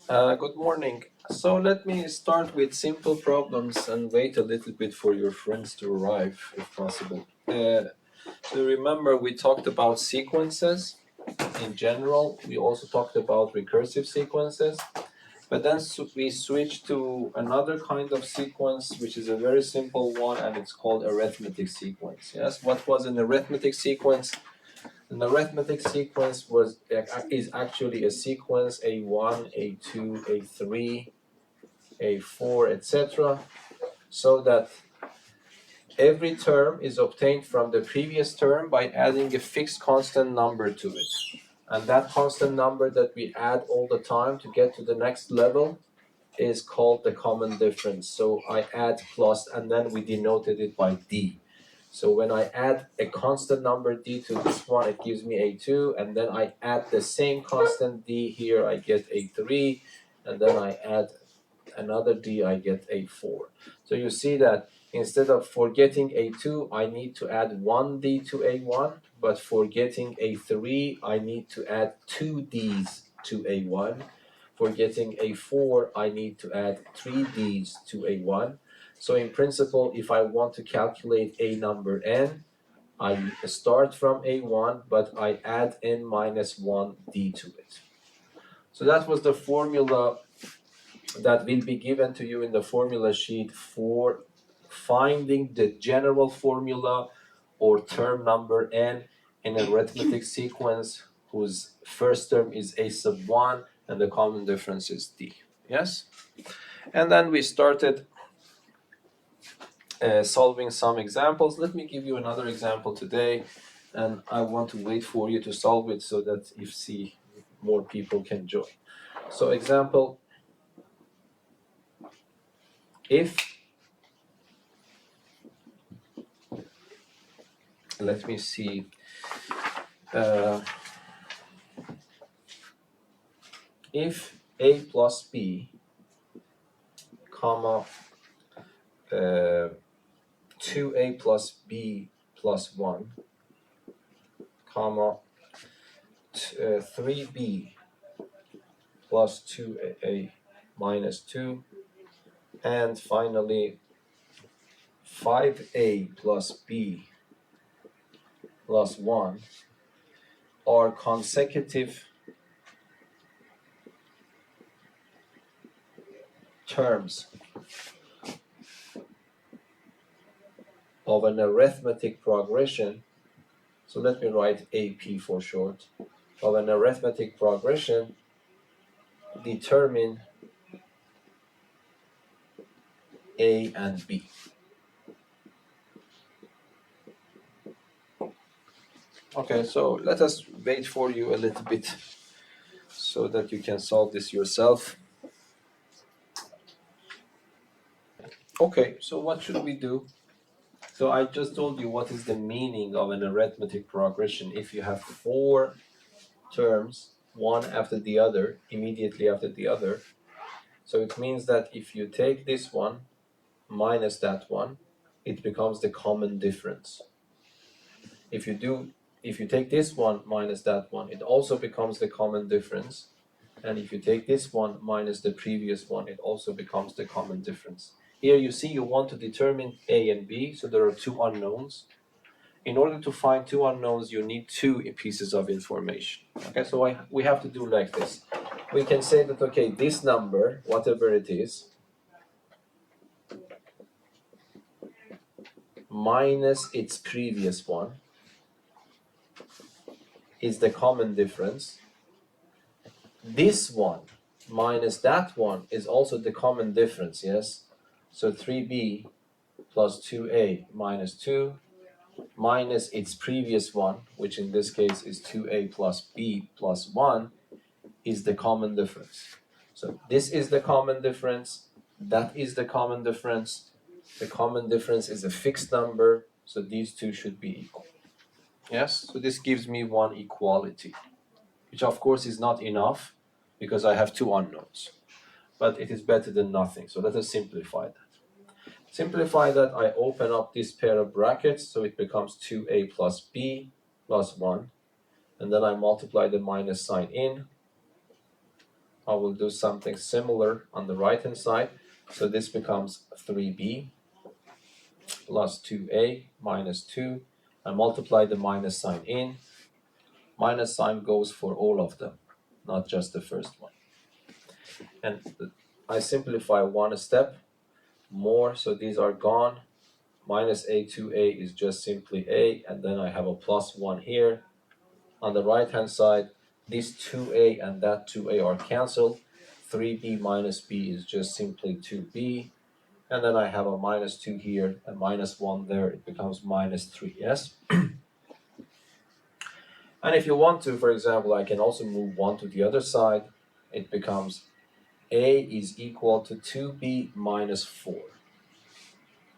Good morning. So let me start with simple problems and wait a little bit for your friends to arrive, if possible. So remember, we talked about sequences in general. We also talked about recursive sequences. But then we switched to another kind of sequence, which is a very simple one, and it's called arithmetic sequence. Yes, what was an arithmetic sequence? An arithmetic sequence is actually a sequence A1, A2, A3, A4, etc. So that every term is obtained from the previous term by adding a fixed constant number to it. And that constant number that we add all the time to get to the next level is called the common difference. So I add plus and then we denoted it by D. So when I add a constant number D to this one, it gives me A2, and then I add the same constant D here, I get A3, and then I add another D, I get A4. So you see that instead of forgetting A2, I need to add one D to A1, but for getting A3, I need to add two Ds to A1. For getting A4, I need to add three Ds to A1. So in principle, if I want to calculate a number n, I start from A1, but I add n minus 1 d to it. So that was the formula that will be given to you in the formula sheet for finding the general formula or term number n in an arithmetic sequence whose first term is a sub 1 and the common difference is d. Yes? And then we started solving some examples. Let me give you another example today, and I want to wait for you to solve it so that more people can join. So example, let me see, if a plus b, comma, 2a plus b plus 1, comma, 3b plus 2a minus 2, and finally 5a plus b plus 1 are consecutive terms of an arithmetic progression. So let me write AP for short. Of an arithmetic progression, determine A and B. Okay, so let us wait for you a little bit so that you can solve this yourself. Okay, so what should we do? So I just told you what is the meaning of an arithmetic progression. If you have four terms, one after the other, immediately after the other, so it means that if you take this one minus that one, it becomes the common difference. If you take this one minus that one, it also becomes the common difference. And if you take this one minus the previous one, it also becomes the common difference. Here you see you want to determine A and B, so there are two unknowns. In order to find two unknowns, you need two pieces of information. Okay, so we have to do like this. We can say that, okay, this number, whatever it is, minus its previous one is the common difference. This one minus that one is also the common difference, yes? So 3b plus 2a minus 2 minus its previous one, which in this case is 2a plus b plus 1, is the common difference. So this is the common difference, that is the common difference. The common difference is a fixed number, so these two should be equal. Yes, so this gives me one equality, which of course is not enough because I have two unknowns, but it is better than nothing. So let us simplify that. Simplify that, I open up this pair of brackets, so it becomes 2a plus b plus 1, and then I multiply the minus sign in, I will do something similar on the right hand side. So this becomes 3b plus 2a minus 2. I multiply the minus sign in. Minus sign goes for all of them, not just the first one. And I simplify one step more, so these are gone. Minus a, 2a is just simply a, and then I have a plus 1 here. On the right hand side, this 2a and that 2a are cancelled. 3b minus b is just simply 2b. And then I have a minus 2 here and minus 1 there. It becomes minus 3, yes? And if you want to, for example, I can also move 1 to the other side. It becomes a is equal to 2b minus 4.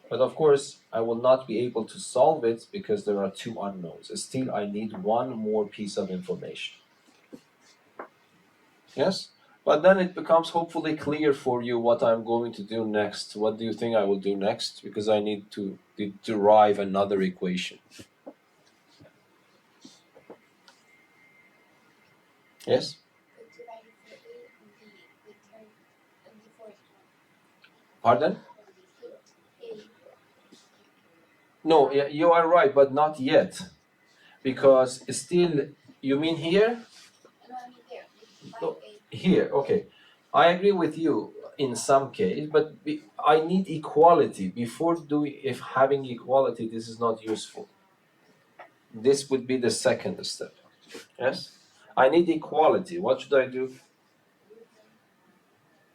But of course, I will not be able to solve it because there are two unknowns. Still, I need one more piece of information. Yes? But then it becomes hopefully clear for you what I'm going to do next. What do you think I will do next? Because I need to derive another equation. Yes? Pardon? No, you are right, but not yet. Because still, you mean here? No, here, okay. I agree with you in some case, but I need equality. Before doing, if having equality, this is not useful. This would be the second step. Yes? I need equality. What should I do?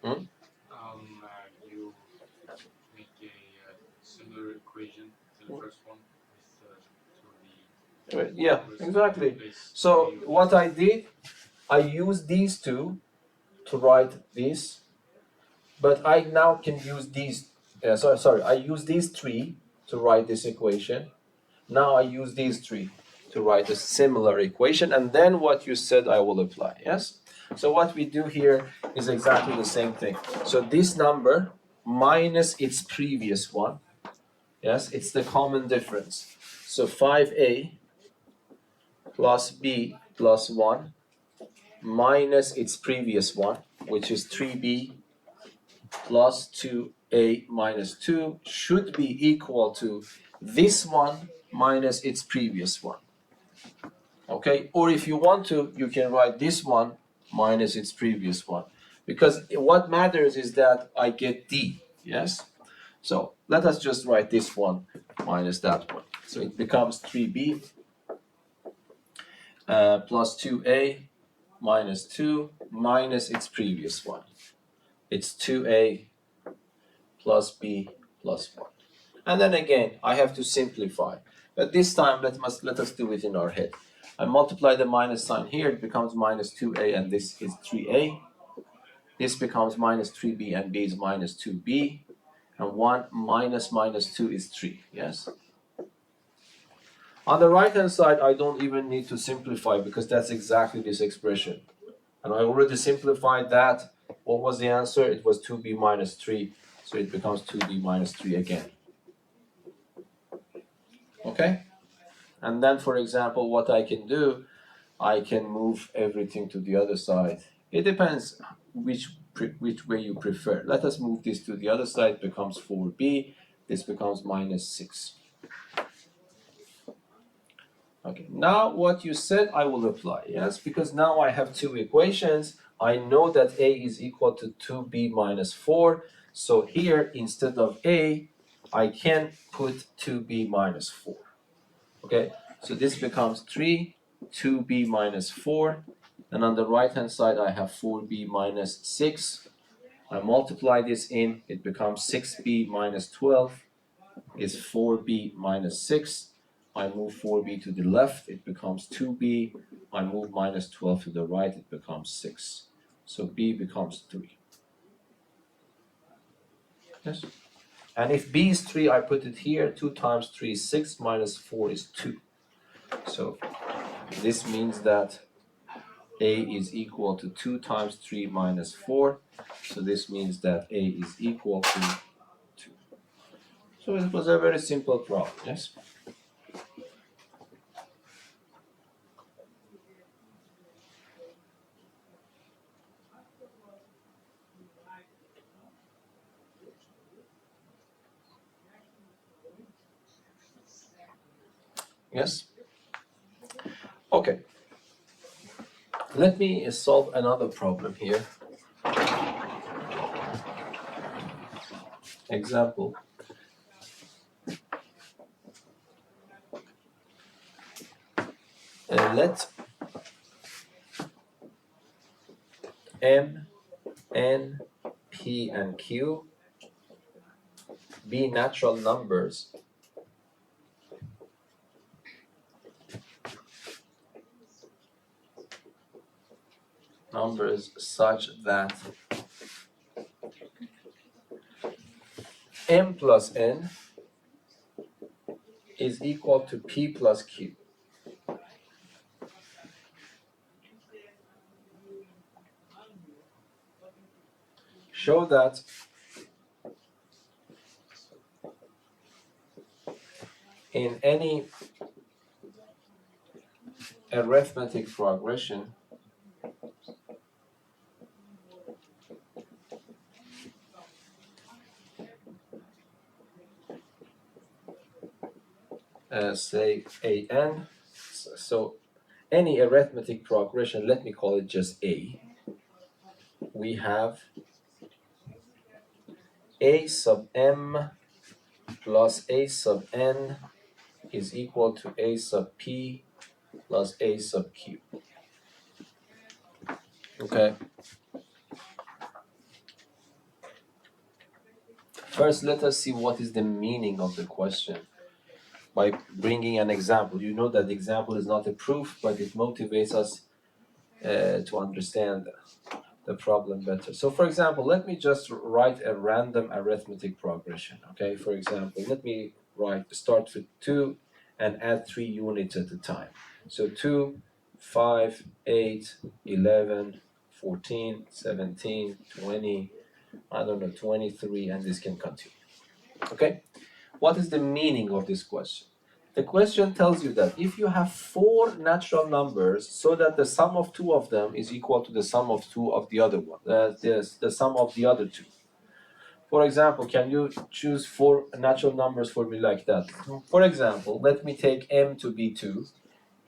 You make a similar equation to the first one with Yeah, exactly. So what I did, I used these two to write this, but I now can use these. Sorry, I use these three to write this equation. Now I use these three to write a similar equation, and then what you said I will apply, yes? So what we do here is exactly the same thing. So this number minus its previous one, yes, it's the common difference. So 5a plus b plus 1 minus its previous one, which is 3b plus 2a minus 2 should be equal to this one minus its previous one. Okay, or if you want to, you can write this one minus its previous one, because what matters is that I get d, yes? So let us just write this one minus that one. So it becomes 3b plus 2a minus 2 minus its previous one. It's 2a plus b plus 1. And then again, I have to simplify. But this time, let us do it in our head. I multiply the minus sign here, it becomes minus 2a, and this is 3a. This becomes minus 3b, and b is minus 2b. And 1 minus minus 2 is 3, yes? On the right-hand side, I don't even need to simplify because that's exactly this expression. And I already simplified that. What was the answer? It was 2b minus 3, so it becomes 2b minus 3 again. Okay? And then, for example, what I can do, I can move everything to the other side. It depends which way you prefer. Let us move this to the other side, it becomes 4b, this becomes minus 6. Okay, now what you said I will apply, yes, because now I have two equations. I know that a is equal to 2b minus 4, so here instead of a, I can put 2b minus 4. Okay, so this becomes 3, 2b minus 4, and on the right hand side I have 4b minus 6. I multiply this in, it becomes 6b minus 12 is 4b minus 6. I move 4b to the left, it becomes 2b. I move minus 12 to the right, it becomes 6. So b becomes 3. Yes? And if b is 3, I put it here. 2 times 3 is 6, minus 4 is 2. So this means that a is equal to 2 times 3 minus 4. So this means that a is equal to 2. So it was a very simple problem, yes? Yes? Okay. Let me solve another problem here. Example. Let M, N, P, and Q be natural numbers such that M plus N is equal to P plus Q. Show that in any arithmetic progression, say AN, so any arithmetic progression, let me call it just A, we have A sub M plus A sub N is equal to A sub P plus A sub Q. Okay. First, let us see what is the meaning of the question by bringing an example. You know that the example is not a proof, but it motivates us to understand the problem better. So for example, let me just write a random arithmetic progression. Okay, for example, let me start with 2 and add 3 units at a time. So 2, 5, 8, 11, 14, 17, 20, I don't know, 23, and this can continue. Okay, what is the meaning of this question? The question tells you that if you have 4 natural numbers, so that the sum of 2 of them is equal to the sum of 2 of the other one, the sum of the other 2. For example, can you choose 4 natural numbers for me like that? For example, let me take M to be 2,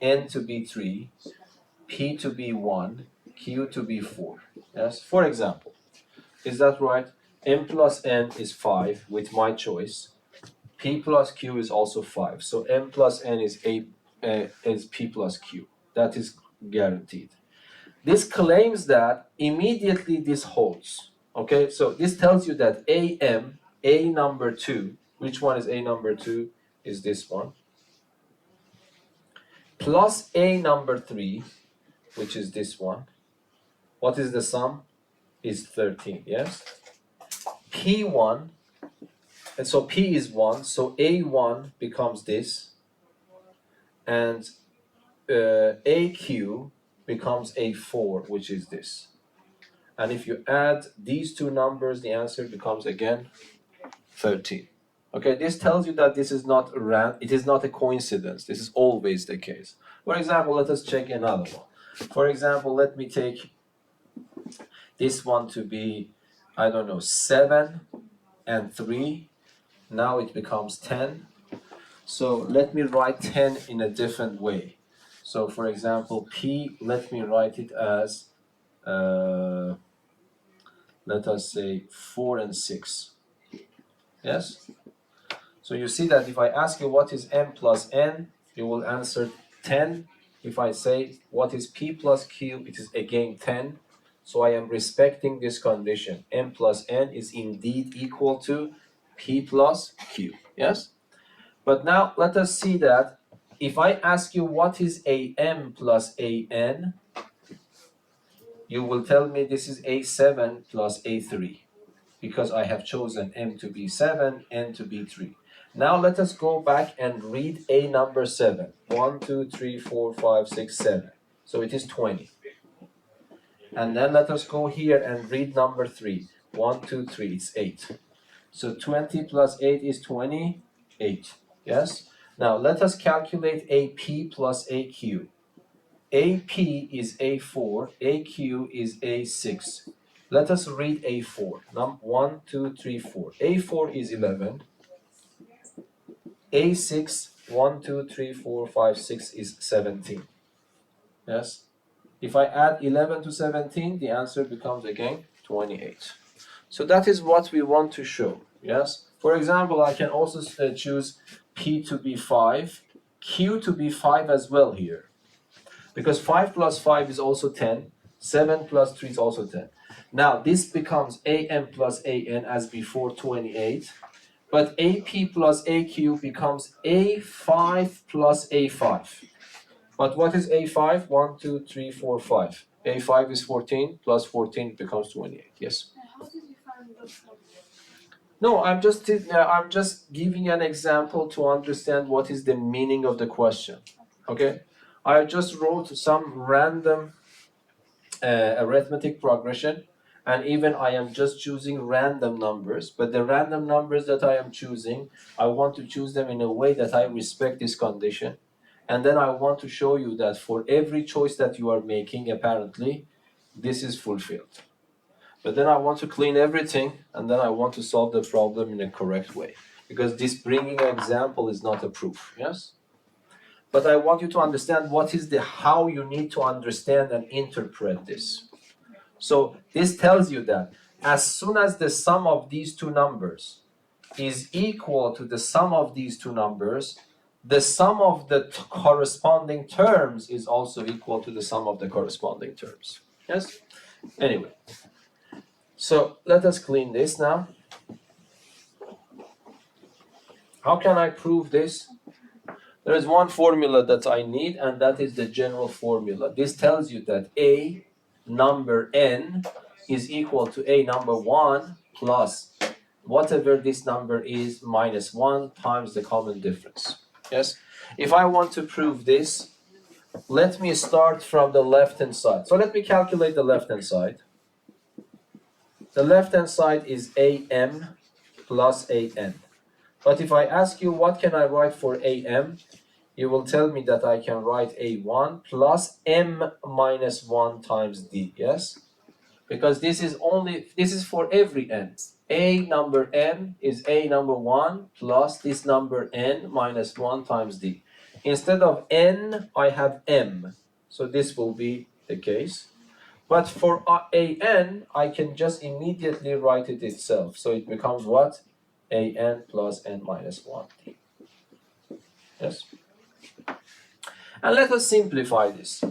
N to be 3, P to be 1, Q to be 4. Yes, for example. Is that right? M plus N is 5 with my choice. P plus Q is also 5. So M plus N is P plus Q. That is guaranteed. This claims that immediately this holds. Okay, so this tells you that AM, A number 2, which one is A number 2? Is this one. Plus A number 3, which is this one. What is the sum? Is 13, yes? P1, and so P is 1, so A1 becomes this, and AQ becomes A4, which is this. And if you add these two numbers, the answer becomes again 13. Okay, this tells you that this is not it is not a coincidence. This is always the case. For example, let us check another one. For example, let me take this one to be, I don't know, 7 and 3. Now it becomes 10. So let me write 10 in a different way. So for example, P, let me write it as, let us say 4 and 6. Yes? So you see that if I ask you what is M plus N, you will answer 10. If I say what is P plus Q, it is again 10. So I am respecting this condition. M plus N is indeed equal to P plus Q. Yes? But now let us see that if I ask you what is AM plus AN, you will tell me this is A7 plus A3 because I have chosen M to be 7, N to be 3. Now let us go back and read A number 7. 1, 2, 3, 4, 5, 6, 7. So it is 20. And then let us go here and read number 3. 1, 2, 3, it's 8. So 20 plus 8 is 28. Yes? Now let us calculate AP plus AQ. AP is A4, AQ is A6. Let us read A4. 1, 2, 3, 4. A4 is 11. A6 1, 2, 3, 4, 5, 6 is 17. Yes? If I add 11 to 17, the answer becomes again 28. So that is what we want to show. Yes? For example, I can also choose P to be 5, Q to be 5 as well here. Because 5 plus 5 is also 10, 7 plus 3 is also 10. Now this becomes AM plus AN as before 28, but AP plus AQ becomes A5 plus A5. But what is A5? 1, 2, 3, 4, 5. A5 is 14 plus 14 becomes 28. Yes? How did you find those numbers? No, I'm just giving an example to understand what is the meaning of the question. Okay? I just wrote some random arithmetic progression, and even I am just choosing random numbers, but the random numbers that I am choosing, I want to choose them in a way that I respect this condition, and then I want to show you that for every choice that you are making, apparently this is fulfilled. But then I want to clean everything, and then I want to solve the problem in a correct way, because this bringing an example is not a proof. Yes, but I want you to understand what is the how you need to understand and interpret this. So this tells you that as soon as the sum of these two numbers is equal to the sum of these two numbers, the sum of the corresponding terms is also equal to the sum of the corresponding terms. Yes? Anyway, so let us clean this now. How can I prove this? There is one formula that I need, and that is the general formula. This tells you that A number n is equal to A number 1 plus whatever this number is minus 1 times the common difference. Yes? If I want to prove this, let me start from the left-hand side. So let me calculate the left-hand side. The left-hand side is AM plus AN. But if I ask you what can I write for AM, you will tell me that I can write A1 plus M minus 1 times D, yes? Because this is for every n. A number n is A number 1 plus this number n minus 1 times D. Instead of n, I have M. So this will be the case. But for an, I can just immediately write it itself. So it becomes what? An plus n minus 1. Yes? And let us simplify this.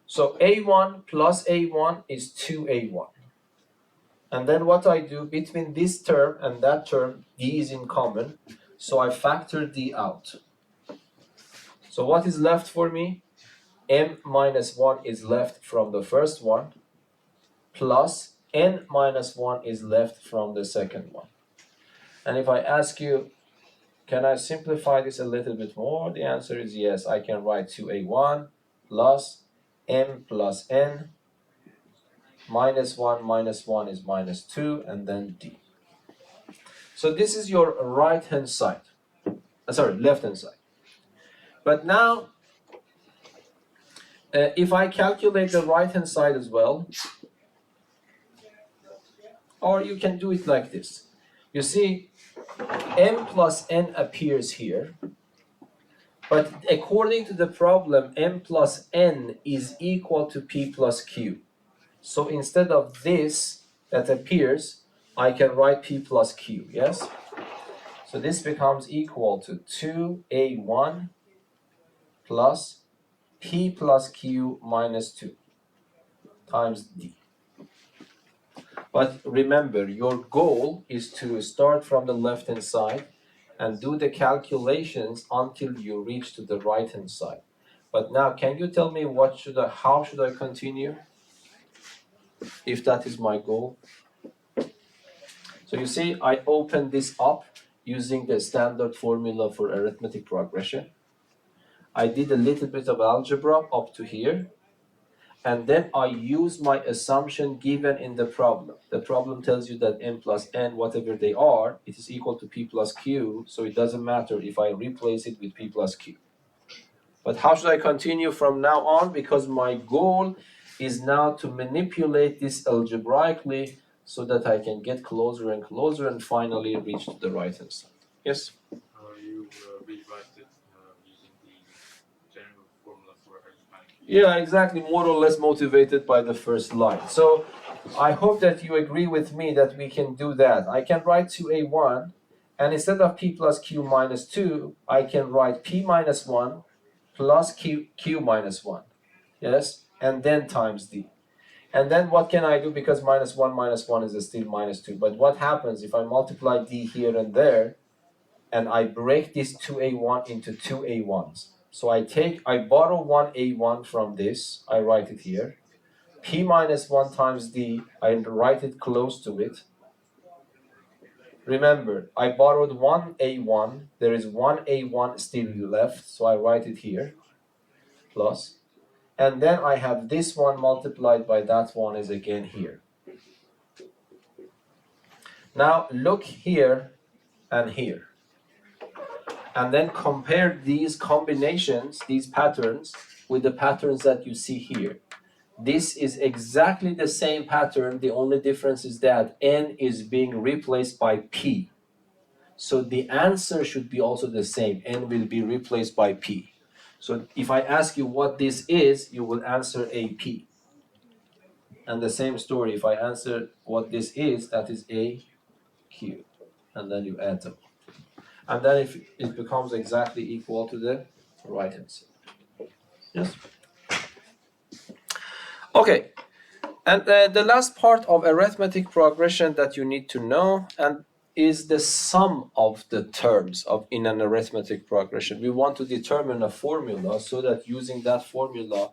So A1 plus A1 is 2A1. And then what I do between this term and that term, D is in common. So I factor D out. So what is left for me? M minus 1 is left from the first one, plus N minus 1 is left from the second one. And if I ask you, can I simplify this a little bit more? The answer is yes. I can write 2A1 plus M plus N minus 1 is minus 2, and then D. So this is your right-hand side. Left-hand side. But now, if I calculate the right-hand side as well, or you can do it like this. You see, M plus N appears here, but according to the problem, M plus N is equal to P plus Q. So instead of this that appears, I can write P plus Q, yes? So this becomes equal to 2A1 plus P plus Q minus 2 times D. But remember, your goal is to start from the left-hand side and do the calculations until you reach to the right-hand side. But now, can you tell me how should I continue if that is my goal? So you see, I opened this up using the standard formula for arithmetic progression. I did a little bit of algebra up to here, and then I use my assumption given in the problem. The problem tells you that m plus n, whatever they are, it is equal to p plus q, so it doesn't matter if I replace it with p plus q. But how should I continue from now on? Because my goal is now to manipulate this algebraically so that I can get closer and closer and finally reach to the right-hand side. Yes? You rewrite it Yeah, exactly, more or less motivated by the first line. So I hope that you agree with me that we can do that. I can write 2a1, and instead of p plus q minus 2, I can write p minus 1 plus q minus 1. Yes? And then times d. And then what can I do? Because minus 1 is still minus 2. But what happens if I multiply d here and there, and I break this 2a1 into 2a1s? So I borrow 1a1 from this, I write it here. P minus 1 times d, I write it close to it. Remember, I borrowed 1a1, there is 1a1 still left, so I write it here, plus. And then I have this one multiplied by that one is again here. Now look here and here. And then compare these combinations, these patterns, with the patterns that you see here. This is exactly the same pattern. The only difference is that n is being replaced by p. So the answer should be also the same. N will be replaced by p. So if I ask you what this is, you will answer ap. And the same story, if I answer what this is, that is aq. And then you add them. And then if it becomes exactly equal to the right answer. Yes? Okay. And the last part of arithmetic progression that you need to know and is the sum of the terms in an arithmetic progression. We want to determine a formula so that using that formula,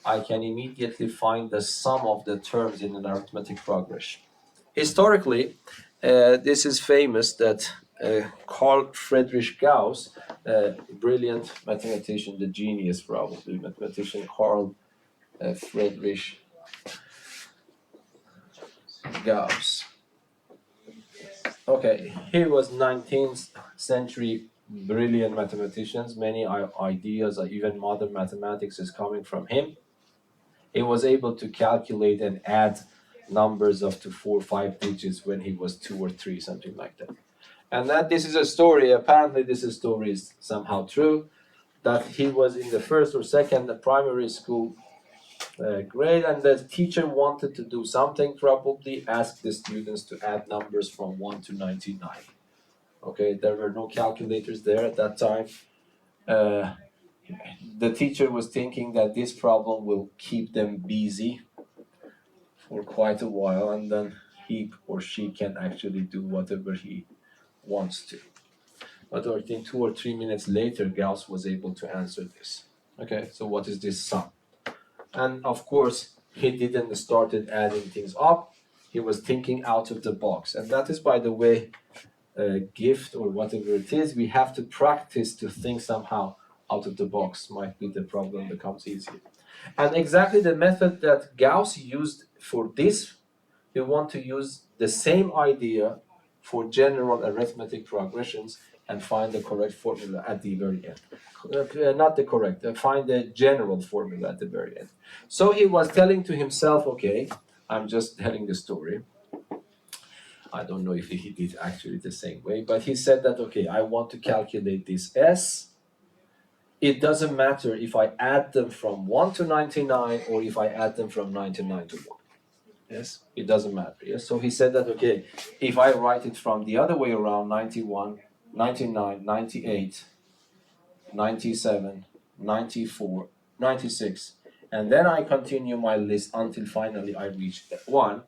I can immediately find the sum of the terms in an arithmetic progression. Historically, this is famous that Carl Friedrich Gauss, brilliant mathematician, the genius probably, mathematician Carl Friedrich Gauss. Okay, he was 19th century brilliant mathematicians. Many ideas, even modern mathematics, is coming from him. He was able to calculate and add numbers up to 4 or 5 digits when he was 2 or 3, something like that. And that this is a story. Apparently, this story is somehow true. That he was in the first or second primary school grade, and the teacher wanted to do something. Probably asked the students to add numbers from 1 to 99. Okay, there were no calculators there at that time. Uh, the teacher was thinking that this problem will keep them busy for quite a while, and then he or she can actually do whatever he wants to. But I think 2 or 3 minutes later, Gauss was able to answer this. Okay, so what is this sum? And of course, he didn't started adding things up. He was thinking out of the box. And that is, by the way, a gift or whatever it is. We have to practice to think somehow out of the box. Might be the problem becomes easier. And exactly the method that Gauss used for this, we want to use the same idea for general arithmetic progressions and find the correct formula at the very end. Not the correct, find the general formula at the very end. So he was telling to himself, okay, I'm just telling the story. I don't know if he did actually the same way, but he said that, okay, I want to calculate this S. It doesn't matter if I add them from 1 to 99 or if I add them from 99 to 1. Yes, it doesn't matter. Yes, so he said that, okay, if I write it from the other way around, 91, 99, 98, 97, 94, 96, and then I continue my list until finally I reach 1.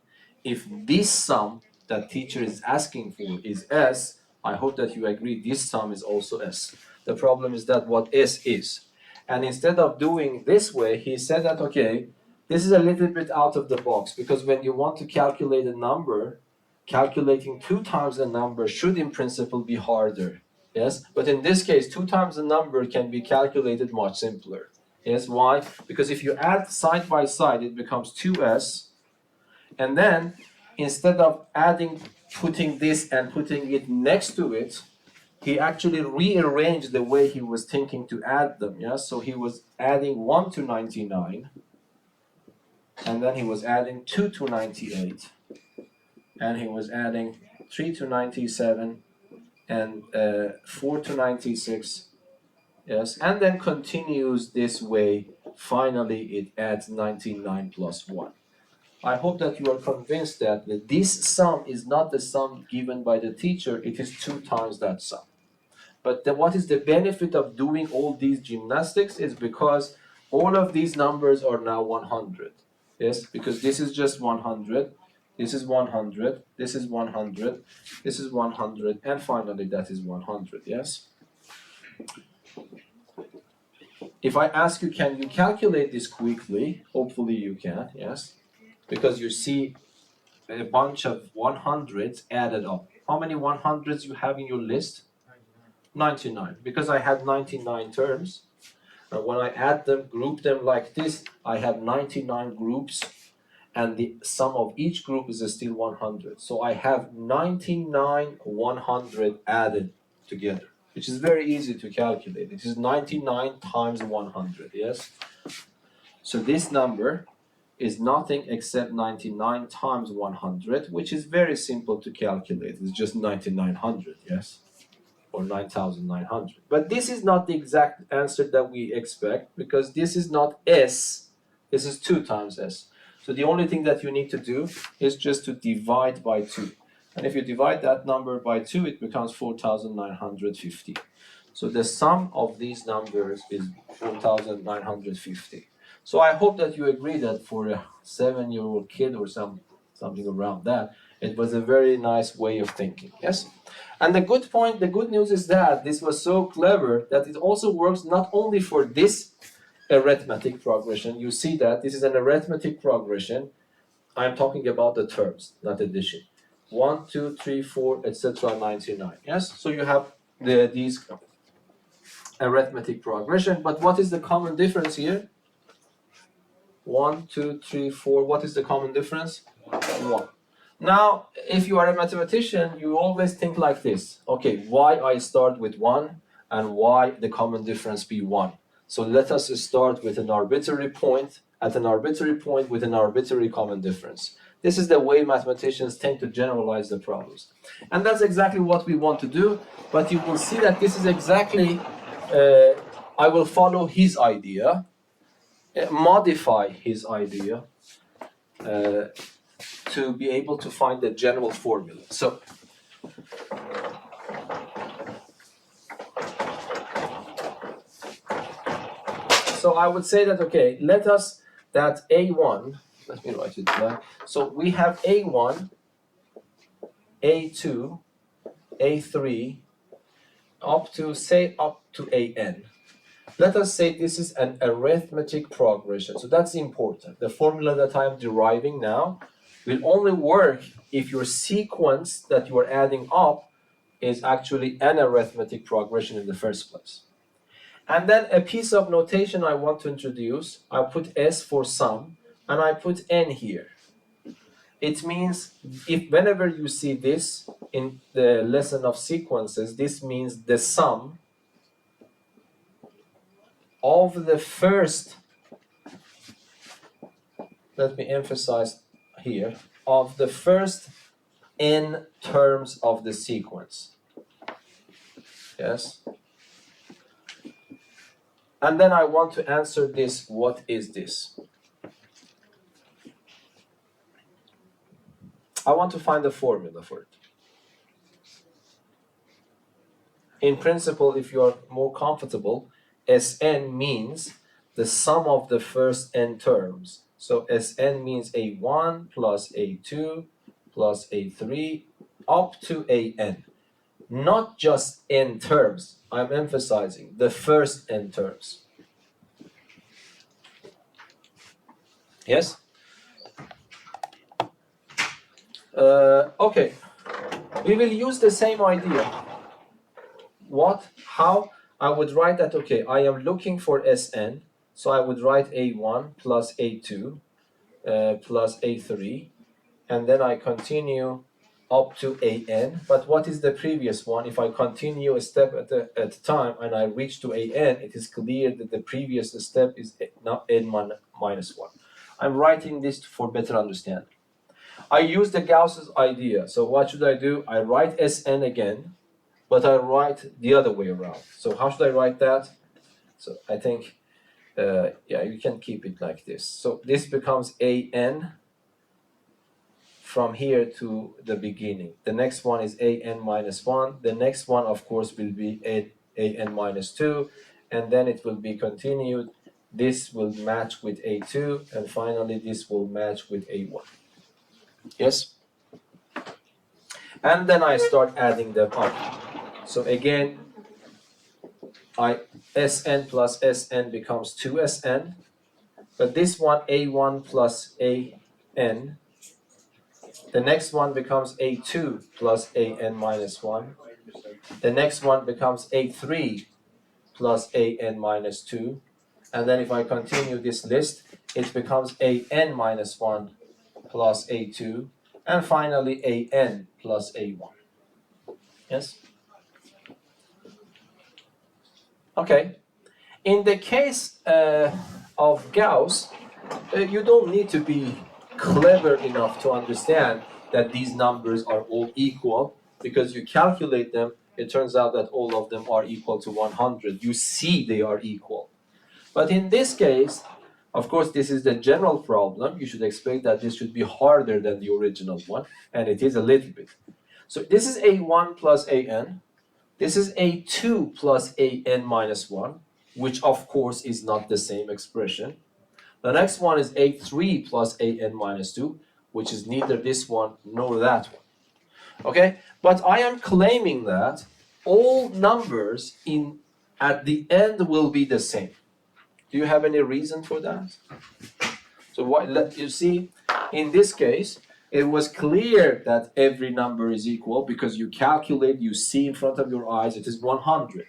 If this sum that teacher is asking for is S, I hope that you agree this sum is also S. The problem is that what S is. And instead of doing this way, he said that, okay, this is a little bit out of the box, because when you want to calculate a number, calculating 2 times a number should in principle be harder. Yes, but in this case, 2 times the number can be calculated much simpler. Yes, why? Because if you add side by side, it becomes 2s, and then instead of putting this and putting it next to it, he actually rearranged the way he was thinking to add them. Yes, so he was adding 1 to 99, and then he was adding 2 to 98, and he was adding 3 to 97, and 4 to 96. Yes, and then continues this way finally it adds 99 plus 1. I hope that you are convinced that this sum is not the sum given by the teacher, it is 2 times that sum. But what is the benefit of doing all these gymnastics is because all of these numbers are now 100. Yes, because this is just 100, this is 100, this is 100, this is 100, and finally that is 100, yes? If I ask you, can you calculate this quickly? Hopefully you can, yes? Because you see a bunch of 100s added up. How many 100s you have in your list? 99. Because I had 99 terms, and when I add them, group them like this, I have 99 groups, and the sum of each group is still 100. So I have 99 100 added together, which is very easy to calculate. It is 99 times 100, yes? So this number is nothing except 99 times 100, which is very simple to calculate. It's just 9900, yes? Or 9900. But this is not the exact answer that we expect, because this is not S, this is 2 times S. So the only thing that you need to do is just to divide by 2. And if you divide that number by 2, it becomes 4950. So the sum of these numbers is 4950. So I hope that you agree that for a 7-year-old kid or something around that, it was a very nice way of thinking, yes? And the good news is that this was so clever that it also works not only for this arithmetic progression. You see that this is an arithmetic progression. I'm talking about the terms, not addition. 1, 2, 3, 4, etc. 99. Yes? So you have these arithmetic progression, but what is the common difference here? 1, 2, 3, 4. What is the common difference? 1. Now, if you are a mathematician, you always think like this. Okay, why I start with 1 and why the common difference be 1? So let us start with an arbitrary point, at an arbitrary point with an arbitrary common difference. This is the way mathematicians tend to generalize the problems. And that's exactly what we want to do, but you will see that this is exactly, I will follow his idea, modify his idea, to be able to find the general formula. So I would say that, okay, let us, that A1, let me write it down. So we have A1, A2, A3, up to AN. Let us say this is an arithmetic progression. So that's important. The formula that I'm deriving now will only work if your sequence that you are adding up is actually an arithmetic progression in the first place. And then a piece of notation I want to introduce, I put S for sum, and I put N here. It means if whenever you see this in the lesson of sequences, this means the sum of the first, let me emphasize here, of the first n terms of the sequence. Yes? And then I want to answer this, what is this? I want to find a formula for it. In principle, if you are more comfortable, Sn means the sum of the first n terms. So Sn means A1 plus A2 plus A3 up to An. Not just n terms, I'm emphasizing the first n terms. Yes? Okay, we will use the same idea. What? How? I would write that, okay, I am looking for Sn, so I would write A1 plus A2 plus A3, and then I continue up to An. But what is the previous one? If I continue a step at a time and I reach to An, it is clear that the previous step is not N minus 1. I'm writing this for better understanding. I use the Gauss's idea. So what should I do? I write Sn again, but I write the other way around. So how should I write that? So I think Yeah, you can keep it like this. So this becomes an from here to the beginning. The next one is an minus 1. The next one, of course, will be an minus 2. And then it will be continued. This will match with a2. And finally, this will match with a1. Yes? And then I start adding them up. So again, Sn plus Sn becomes 2Sn. But this one, a1 plus an, the next one becomes a2 plus an minus 1. The next one becomes a3 plus an minus 2. And then if I continue this list, it becomes an minus 1 plus a2. And finally, an plus a1. Yes? Okay. In the case of Gauss, you don't need to be clever enough to understand that these numbers are all equal, because you calculate them, it turns out that all of them are equal to 100. You see they are equal. But in this case, of course, this is the general problem. You should expect that this should be harder than the original one, and it is a little bit. So this is a1 plus an. This is a2 plus an minus 1, which of course is not the same expression. The next one is a3 plus an minus 2, which is neither this one nor that one. Okay, but I am claiming that all numbers at the end will be the same. Do you have any reason for that? So what you see, in this case, it was clear that every number is equal because you calculate, you see in front of your eyes, it is 100.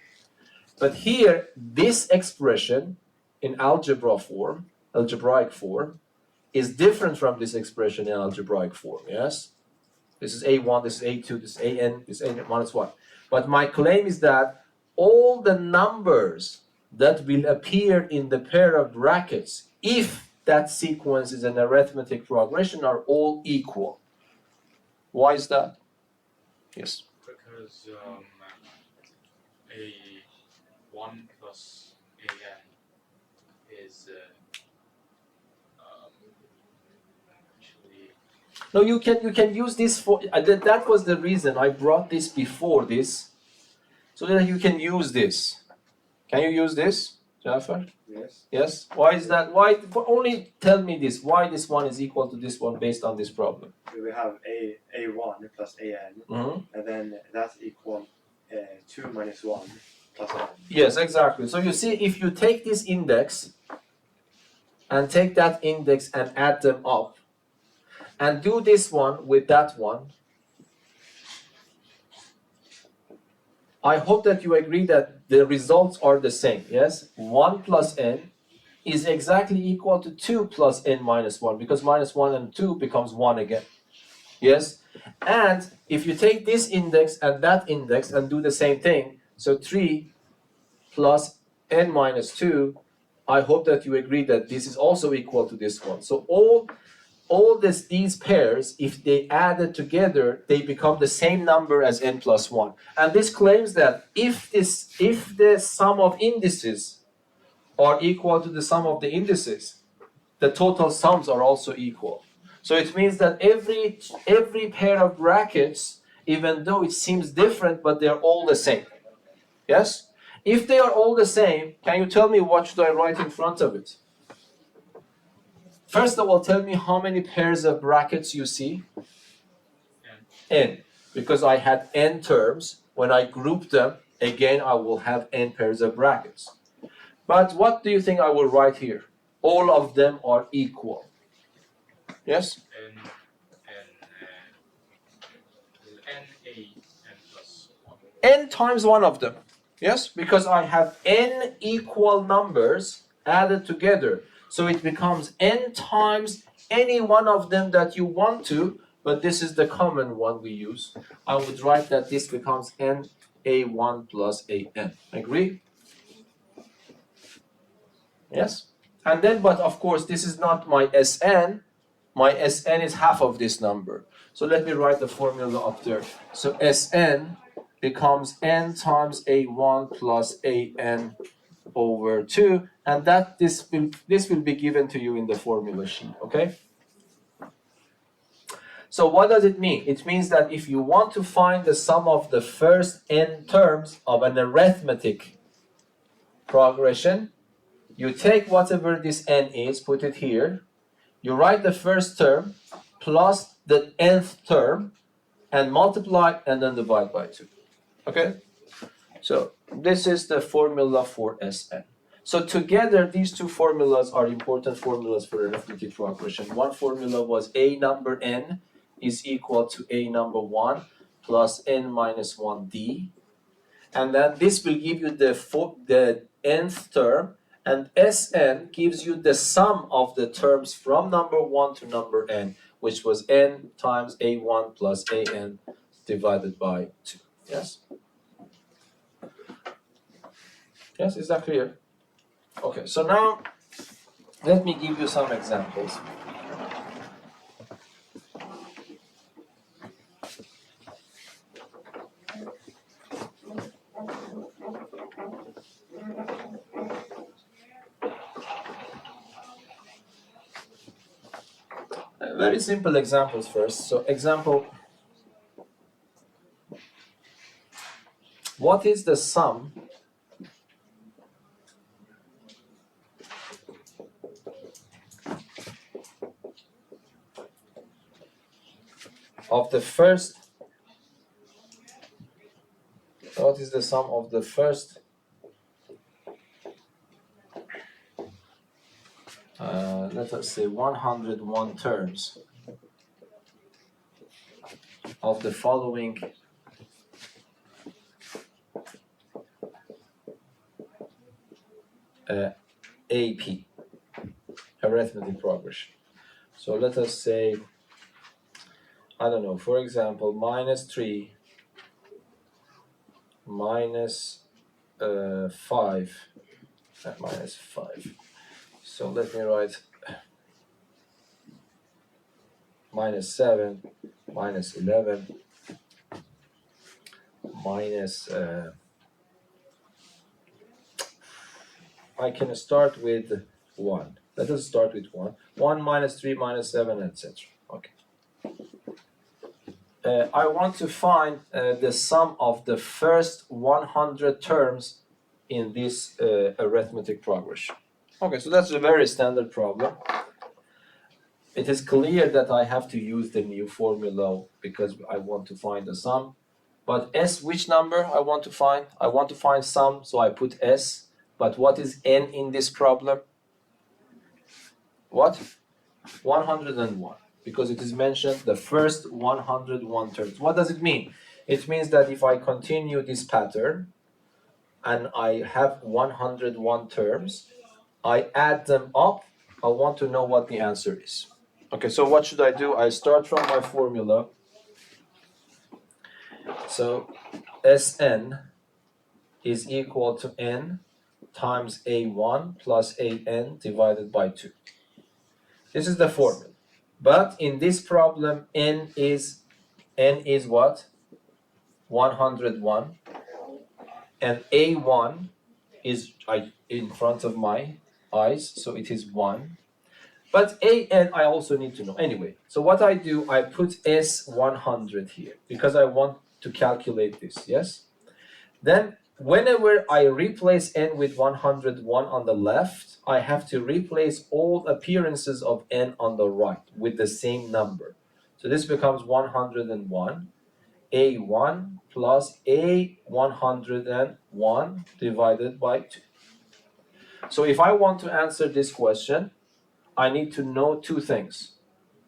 But here, this expression in algebra form, algebraic form, is different from this expression in algebraic form, yes? This is a1, this is a2, this is an, this is an minus 1. But my claim is that all the numbers that will appear in the pair of brackets, if that sequence is an arithmetic progression, are all equal. Why is that? Yes? Because a1 plus an is actually. No, you can use this for that was the reason I brought this before this, so that you can use this. Can you use this, Jafar? Yes. Yes. Why is that? Why? Only tell me this. Why this one is equal to this one based on this problem? We have a1 plus an, and then that's equal 2 minus 1 plus 1. Yes, exactly. So you see, if you take this index and take that index and add them up, and do this one with that one, I hope that you agree that the results are the same, yes? 1 plus n is exactly equal to 2 plus n minus 1, because minus 1 and 2 becomes 1 again, yes? And if you take this index and that index and do the same thing, so 3 plus n minus 2, I hope that you agree that this is also equal to this one. So these pairs, if they added together, they become the same number as n plus 1. And this claims that if the sum of indices are equal to the sum of the indices, the total sums are also equal. So it means that every pair of brackets, even though it seems different, but they're all the same. Yes? If they are all the same, can you tell me what should I write in front of it? First of all, tell me how many pairs of brackets you see? N. Because I had n terms. When I group them, again, I will have n pairs of brackets. But what do you think I will write here? All of them are equal. Yes? N plus 1. N times one of them. Yes? Because I have n equal numbers added together. So it becomes n times any one of them that you want to, but this is the common one we use. I would write that this becomes n a1 plus an. Agree? Yes? And then, but of course, this is not my Sn. My Sn is half of this number. So let me write the formula up there. So Sn becomes n times a1 plus an over 2, and that this will be given to you in the formula sheet, okay? So what does it mean? It means that if you want to find the sum of the first n terms of an arithmetic progression, you take whatever this n is, put it here, you write the first term plus the nth term and multiply and then divide by 2, okay? So this is the formula for Sn. So together, these two formulas are important formulas for arithmetic progression. One formula was a number n is equal to a number 1 plus n minus 1d. And then this will give you the nth term, and Sn gives you the sum of the terms from number 1 to number n, which was n times a1 plus an divided by 2. Yes? Yes, is that clear? Okay, so now let me give you some examples. Very simple examples first. So example, what is the sum of the first, what is the sum of the first let us say 101 terms of the following AP, arithmetic progression. So let us say, I don't know, for example, minus 3 minus 5 minus 5. So let me write minus 7 minus 11 minus I can start with 1. Let us start with 1. 1 minus 3 minus 7, etc. Okay. I want to find the sum of the first 100 terms in this arithmetic progression. Okay, so that's a very standard problem. It is clear that I have to use the new formula because I want to find the sum. But S, which number I want to find? I want to find sum, so I put S. But what is n in this problem? What? 101. Because it is mentioned the first 101 terms. What does it mean? It means that if I continue this pattern and I have 101 terms, I add them up, I want to know what the answer is. Okay, so what should I do? I start from my formula. So Sn is equal to n times a1 plus an divided by 2. This is the formula. But in this problem, n is what? 101. And a1 is in front of my eyes, so it is 1. But an I also need to know. Anyway, so what I do, I put S100 here because I want to calculate this, yes? Then whenever I replace n with 101 on the left, I have to replace all appearances of n on the right with the same number. So this becomes 101, a1 plus a101 divided by 2. So if I want to answer this question, I need to know two things.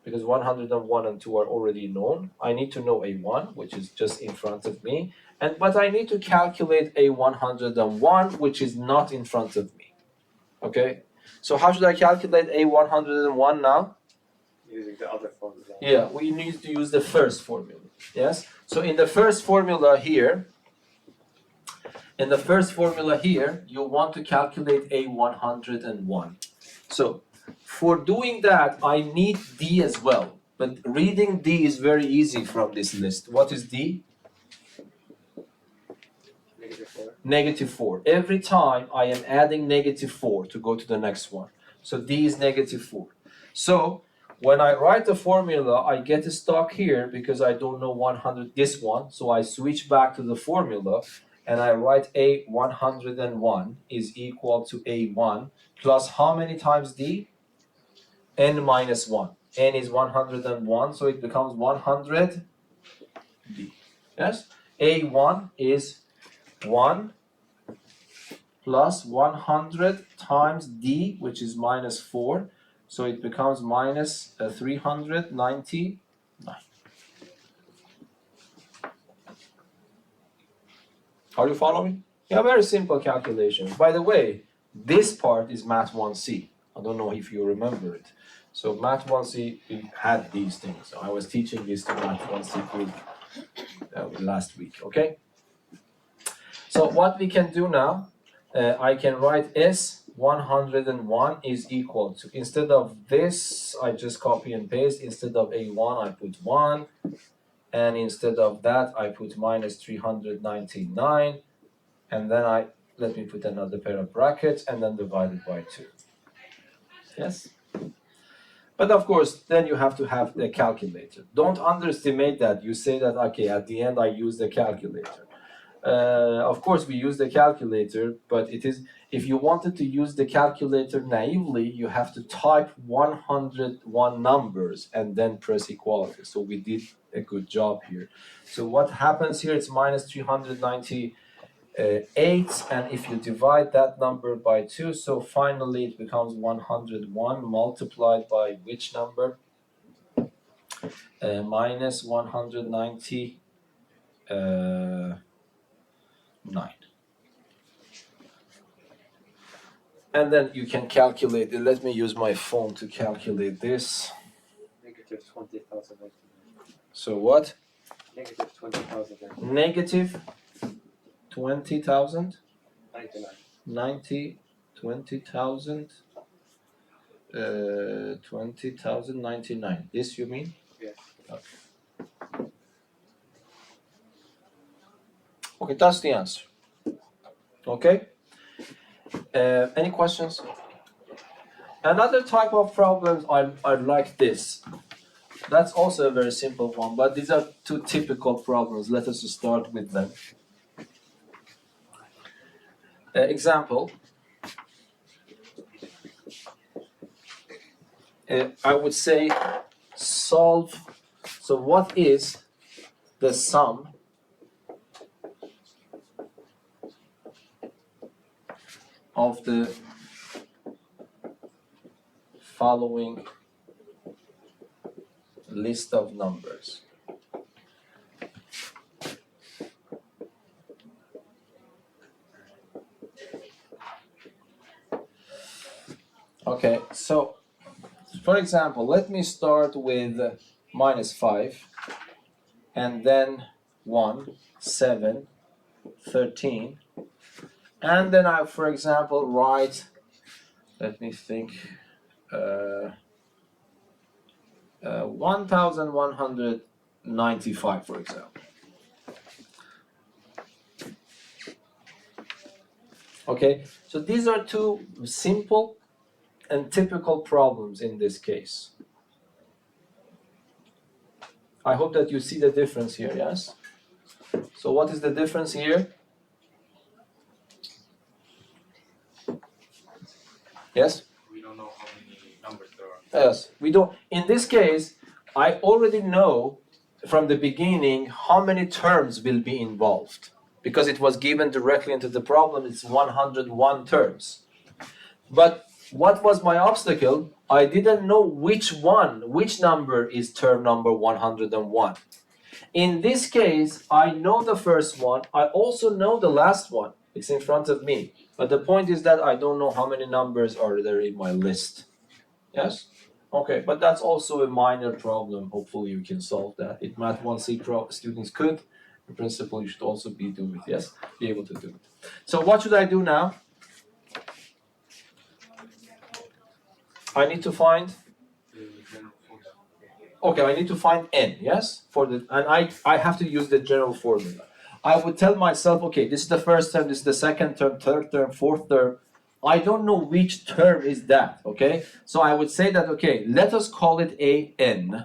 Because 101 and 2 are already known. I need to know a1, which is just in front of me. But I need to calculate a 101, which is not in front of me. Okay? So how should I calculate a 101 now? Using the other formula. Yeah, we need to use the first formula. Yes? So in the first formula here, you want to calculate a 101. So for doing that, I need D as well. But reading D is very easy from this list. What is D? -4. negative 4. Every time I am adding negative 4 to go to the next one. So D is negative 4. So when I write the formula, I get stuck here because I don't know 100, this one. So I switch back to the formula and I write A 101 is equal to A1 plus how many times D? N minus 1. N is 101, so it becomes 100 D. Yes? A1 is 1 plus 100 times D, which is minus 4. So it becomes minus 399. Are you following? Yeah, very simple calculation. By the way, this part is Math 1C. I don't know if you remember it. So Math 1C, we had these things. I was teaching this to Math 1C group last week, okay? So what we can do now, I can write S101 is equal to, instead of this, I just copy and paste. Instead of A1, I put 1. And instead of that, I put minus 399. And then let me put another pair of brackets and then divide it by 2. Yes? But of course, then you have to have the calculator. Don't underestimate that. You say that, okay, at the end I use the calculator. Of course, we use the calculator, but it is, if you wanted to use the calculator naively, you have to type 101 numbers and then press equality. So we did a good job here. So what happens here, it's minus 398, and if you divide that number by 2, so finally it becomes 101 multiplied by which number? Minus 199. And then you can calculate it. Let me use my phone to calculate this. Negative 20,000. So what? Negative 20,000. Negative 20,000. 99. 20,000. 20,099. This you mean? Yes. Okay. Okay, that's the answer. Okay. Any questions? Another type of problems I like this. That's also a very simple one, but these are two typical problems. Let us start with them. Example. I would say solve. So what is the sum of the following list of numbers? Okay, so for example, let me start with minus 5 and then 1, 7, 13, and then I, for example, write, let me think, 1,195, for example. Okay, so these are two simple and typical problems in this case. I hope that you see the difference here, yes? So what is the difference here? Yes? We don't know how many numbers there are. Yes, we don't. In this case, I already know from the beginning how many terms will be involved. Because it was given directly into the problem, it's 101 terms. But what was my obstacle? I didn't know which number is term number 101. In this case, I know the first one. I also know the last one. It's in front of me. But the point is that I don't know how many numbers are there in my list. Yes? Okay, but that's also a minor problem. Hopefully you can solve that. If Math 1C students could, in principle, you should also be able to do it. So what should I do now? I need to find, okay, I need to find n, yes? And I have to use the general formula. I would tell myself, okay, this is the first term, this is the second term, third term, fourth term. I don't know which term is that, okay? So I would say that, okay, let us call it a n.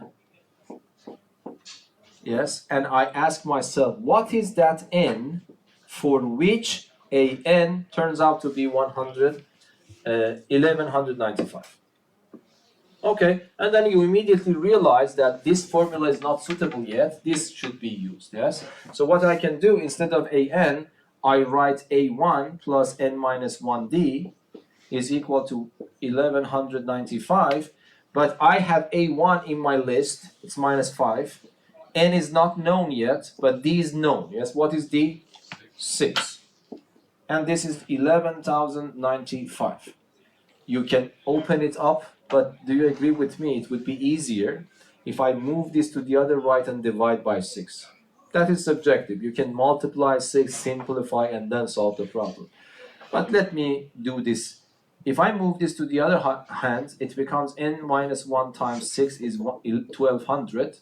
Yes, and I ask myself, what is that n for which a n turns out to be 1195? Okay, and then you immediately realize that this formula is not suitable yet. This should be used, yes? So what I can do, instead of an, I write a1 plus n minus 1d is equal to 1195, but I have a1 in my list, it's minus 5. N is not known yet, but d is known, yes? What is d? 6. And this is 11,095. You can open it up, but do you agree with me? It would be easier if I move this to the other right and divide by 6. That is subjective. You can multiply 6, simplify, and then solve the problem. But let me do this. If I move this to the other hand, it becomes n minus 1 times 6 is 1200.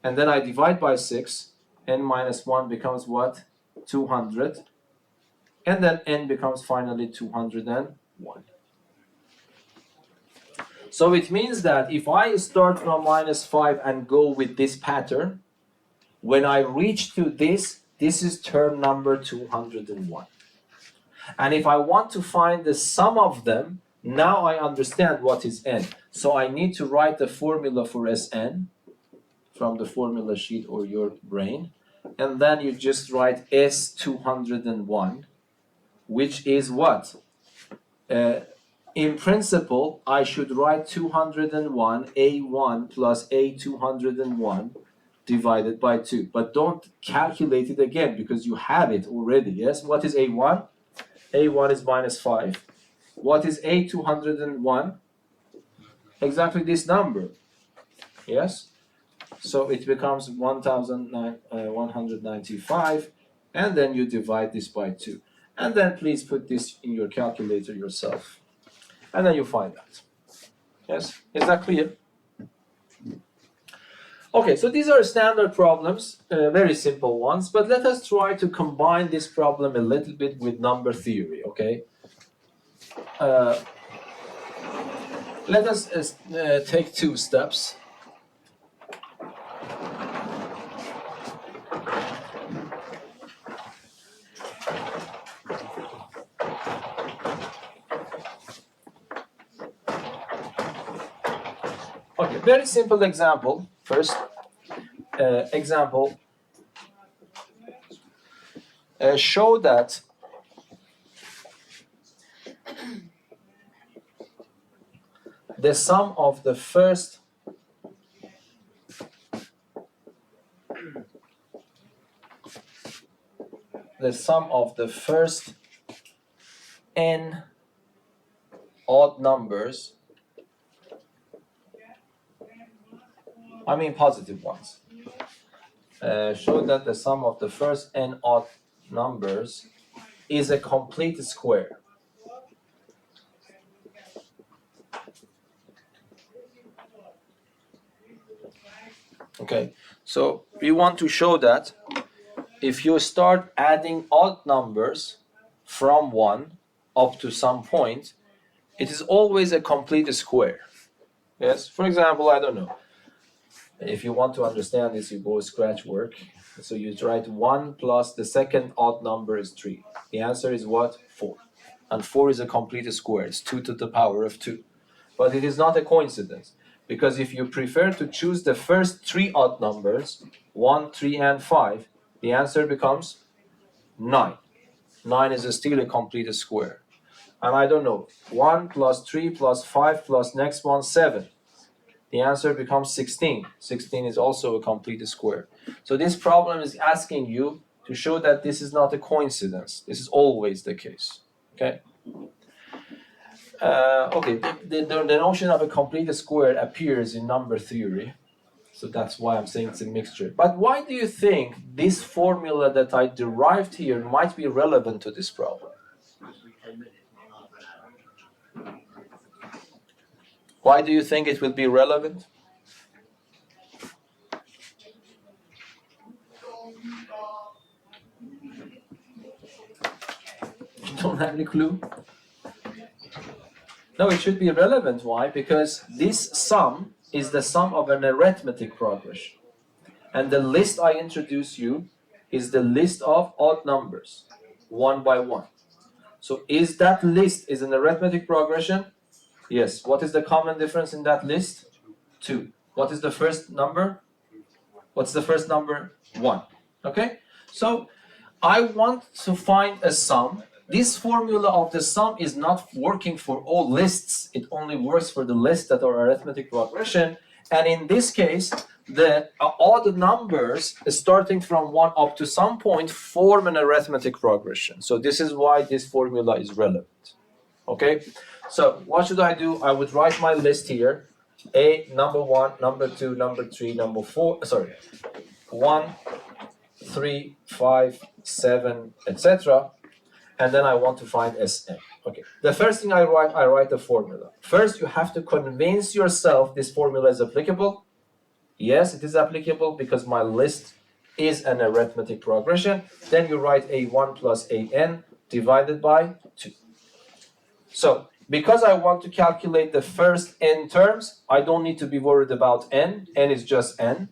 And then I divide by 6. N minus 1 becomes what? 200. And then n becomes finally 201. So it means that if I start from minus 5 and go with this pattern, when I reach to this is term number 201. And if I want to find the sum of them, now I understand what is n. So I need to write the formula for Sn from the formula sheet or your brain. And then you just write S201, which is what? In principle, I should write 201 A1 plus A201 divided by 2. But don't calculate it again because you have it already, yes? What is A1? A1 is minus 5. What is A201? Exactly this number, yes? So it becomes 1,195, and then you divide this by 2. And then please put this in your calculator yourself. And then you find that. Yes? Is that clear? Okay, so these are standard problems, very simple ones, but let us try to combine this problem a little bit with number theory, okay? Let us take 2 steps. Okay, very simple example. First example, show that the sum of the first n odd numbers, I mean positive ones, show that the sum of the first n odd numbers is a complete square. Okay, so we want to show that if you start adding odd numbers from 1 up to some point, it is always a complete square. Yes, for example, I don't know. If you want to understand this, you go scratch work. So you write 1 plus the second odd number is 3. The answer is what? 4. And 4 is a complete square. It's 2 to the power of 2. But it is not a coincidence. Because if you prefer to choose the first 3 odd numbers, 1, 3, and 5, the answer becomes 9. 9 is still a complete square. And I don't know, 1 plus 3 plus 5 plus next one, 7. The answer becomes 16. 16 is also a complete square. So this problem is asking you to show that this is not a coincidence. This is always the case. Okay? The notion of a complete square appears in number theory. So that's why I'm saying it's a mixture. But why do you think this formula that I derived here might be relevant to this problem? Why do you think it will be relevant? don't have any clue? No, it should be relevant. Why? Because this sum is the sum of an arithmetic progression. And the list I introduce you is the list of odd numbers, one by one. So is that list is an arithmetic progression? Yes. What is the common difference in that list? 2. What is the first number? What's the first number? 1. Okay? So I want to find a sum. This formula of the sum is not working for all lists. It only works for the lists that are arithmetic progression. And in this case, the odd numbers starting from 1 up to some point form an arithmetic progression. So this is why this formula is relevant. Okay? So what should I do? I would write my list here. A, number 1, number 2, number 3, number 4, 1, 3, 5, 7, etc. And then I want to find Sn. Okay. The first thing I write the formula. First, you have to convince yourself this formula is applicable. Yes, it is applicable because my list is an arithmetic progression. Then you write A1 plus An divided by 2. So, because I want to calculate the first n terms, I don't need to be worried about n. N is just n.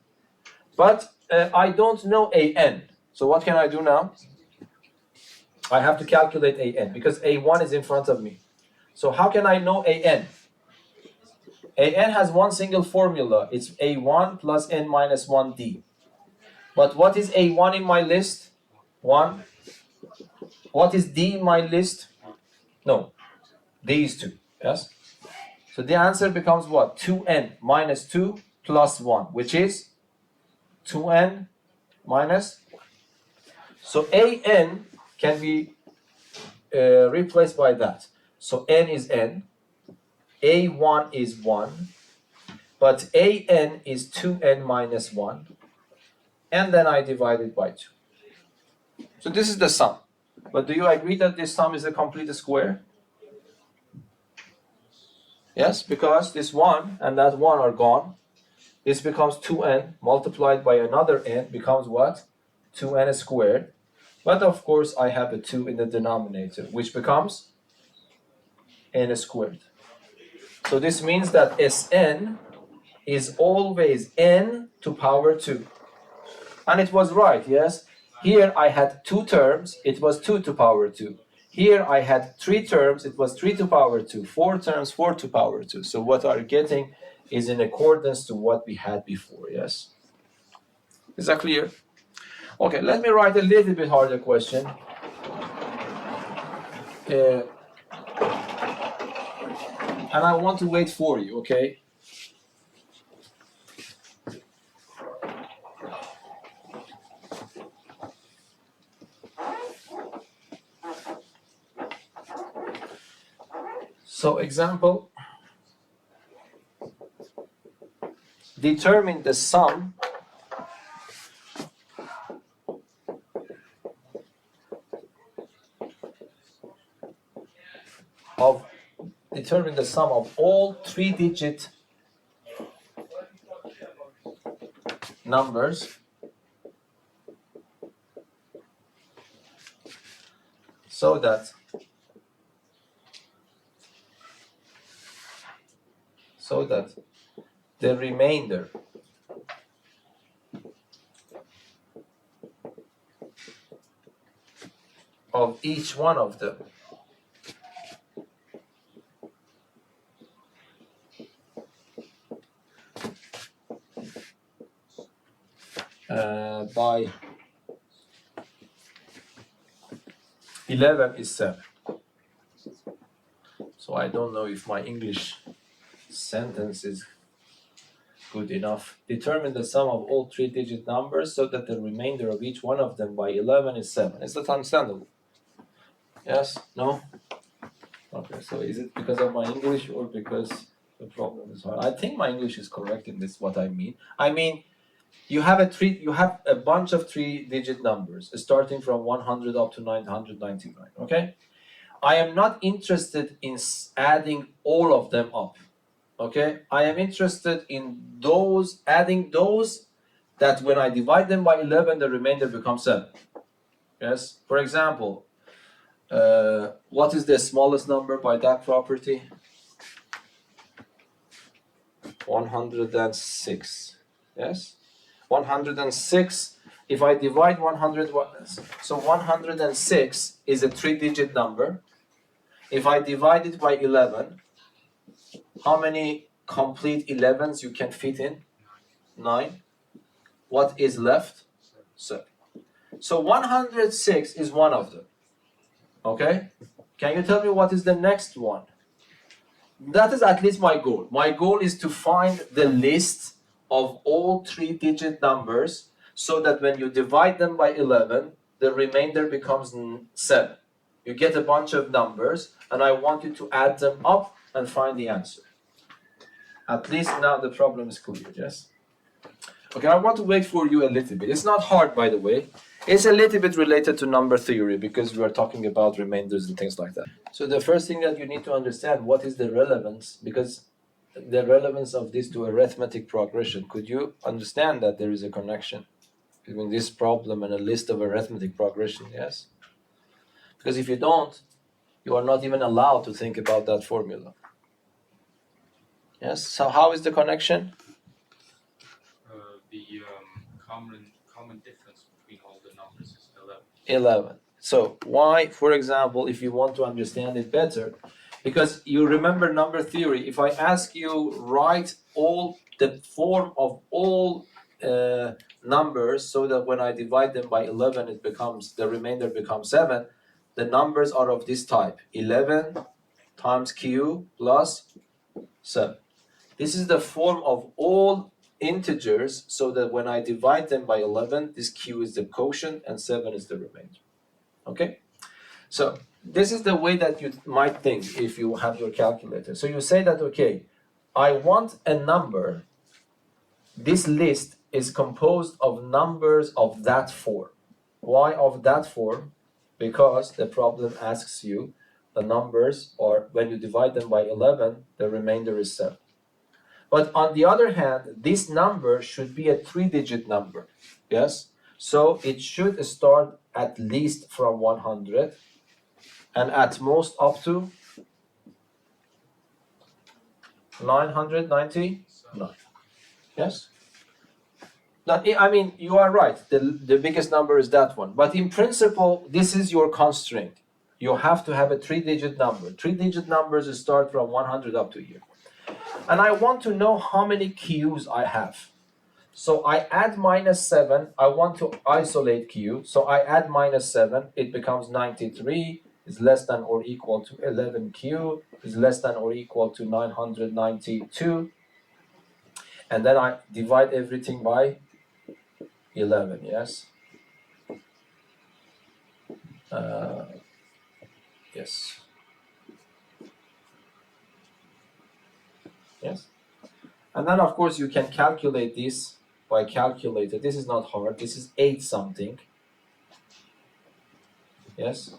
But I don't know An. So what can I do now? I have to calculate An because A1 is in front of me. So how can I know An? An has one single formula. It's A1 plus n minus 1d. But what is A1 in my list? 1. What is d in my list? No. D is 2. Yes? So the answer becomes what? 2n minus 2 plus 1, which is 2n minus. So An can be replaced by that. So n is n. A1 is 1. But An is 2n minus 1. And then I divide it by 2. So this is the sum. But do you agree that this sum is a complete square? Yes, because this 1 and that 1 are gone. This becomes 2n multiplied by another n becomes what? 2n squared. But of course, I have a 2 in the denominator, which becomes n squared. So this means that Sn is always n to power 2. And it was right, yes? Here I had 2 terms, it was 2 to power 2. Here I had 3 terms, it was 3 to power 2. 4 terms, 4 to power 2. So what I'm getting is in accordance to what we had before, yes? Is that clear? Okay, let me write a little bit harder question. And I want to wait for you, okay? So example, determine the sum of all 3-digit numbers so that the remainder of each one of them by 11 is 7. So I don't know if my English sentence is good enough. Determine the sum of all 3-digit numbers so that the remainder of each one of them by 11 is 7. Is that understandable? Yes? No? Okay, so is it because of my English or because the problem is hard? I think my English is correct in this, what I mean. I mean, you have a bunch of 3-digit numbers starting from 100 up to 999, okay? I am not interested in adding all of them up, okay? I am interested in adding those that when I divide them by 11, the remainder becomes 7. Yes? For example, What is the smallest number by that property? 106. Yes? 106. If I divide 100, so 106 is a 3-digit number. If I divide it by 11, how many complete 11s you can fit in? 9. What is left? 7. So 106 is one of them. Okay? Can you tell me what is the next one? That is at least my goal. My goal is to find the list of all 3-digit numbers so that when you divide them by 11, the remainder becomes 7. You get a bunch of numbers and I want you to add them up and find the answer. At least now the problem is clear, yes? Okay, I want to wait for you a little bit. It's not hard, by the way. It's a little bit related to number theory because we are talking about remainders and things like that. So the first thing that you need to understand, what is the relevance? Because the relevance of this to arithmetic progression. Could you understand that there is a connection between this problem and a list of arithmetic progression? Yes? Because if you don't, you are not even allowed to think about that formula. Yes? So how is the connection? The common difference between all the numbers is 11. 11. So why, for example, if you want to understand it better, because you remember number theory, if I ask you write all the form of all numbers so that when I divide them by 11 it becomes, the remainder becomes 7, the numbers are of this type: 11 times q plus 7. This is the form of all integers so that when I divide them by 11, this q is the quotient and 7 is the remainder. Okay? So this is the way that you might think if you have your calculator. So you say that, okay, I want a number. This list is composed of numbers of that form. Why of that form? Because the problem asks you the numbers, or when you divide them by 11, the remainder is 7. But on the other hand, this number should be a 3-digit number. Yes? So it should start at least from 100 and at most up to 999. Yes? Now, I mean, you are right. The biggest number is that one. But in principle, this is your constraint. You have to have a 3-digit number. 3-digit numbers start from 100 up to here. And I want to know how many q's I have. So I add minus 7. I want to isolate q. So I add minus 7. It becomes 93. Is less than or equal to 11q. Is less than or equal to 992. And then I divide everything by 11, yes? Yes. Yes? And then, of course, you can calculate this by calculator. This is not hard. This is 8 something. Yes?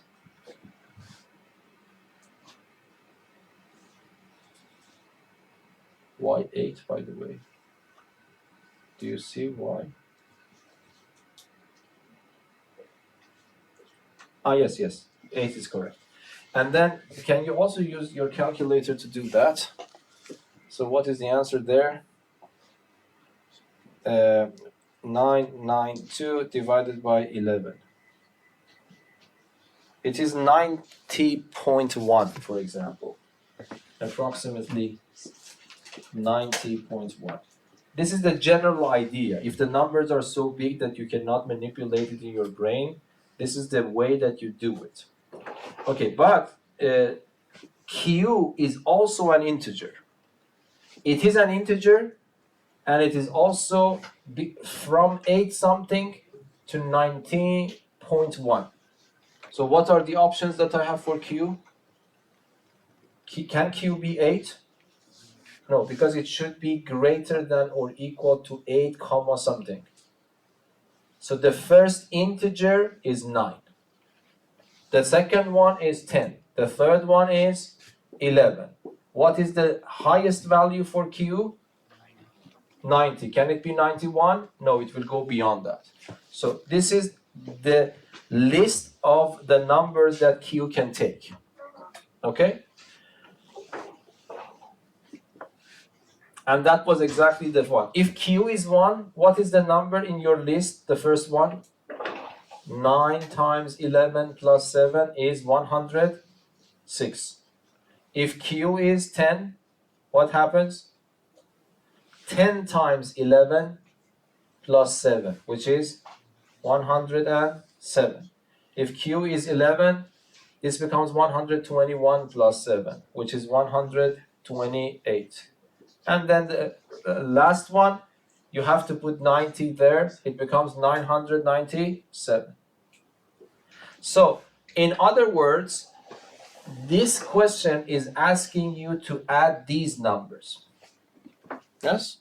Why 8, by the way? Do you see why? Ah, yes, 8 is correct. And then, can you also use your calculator to do that? So what is the answer there? 992 divided by 11. It is 90.1, for example. Approximately 90.1. This is the general idea. If the numbers are so big that you cannot manipulate it in your brain, this is the way that you do it. Okay, but q is also an integer. It is an integer, and it is also from 8 something to 19.1. So what are the options that I have for q? Can q be 8? No, because it should be greater than or equal to 8 comma something. So the first integer is 9. The second one is 10. The third one is 11. What is the highest value for q? 90. Can it be 91? No, it will go beyond that. So this is the list of the numbers that Q can take. Okay? And that was exactly the one. If Q is 1, what is the number in your list, the first one? 9 times 11 plus 7 is 106. If Q is 10, what happens? 10 times 11 plus 7, which is 107. If Q is 11, this becomes 121 plus 7, which is 128. And then the last one, you have to put 90 there. It becomes 997. So, in other words, this question is asking you to add these numbers. Yes?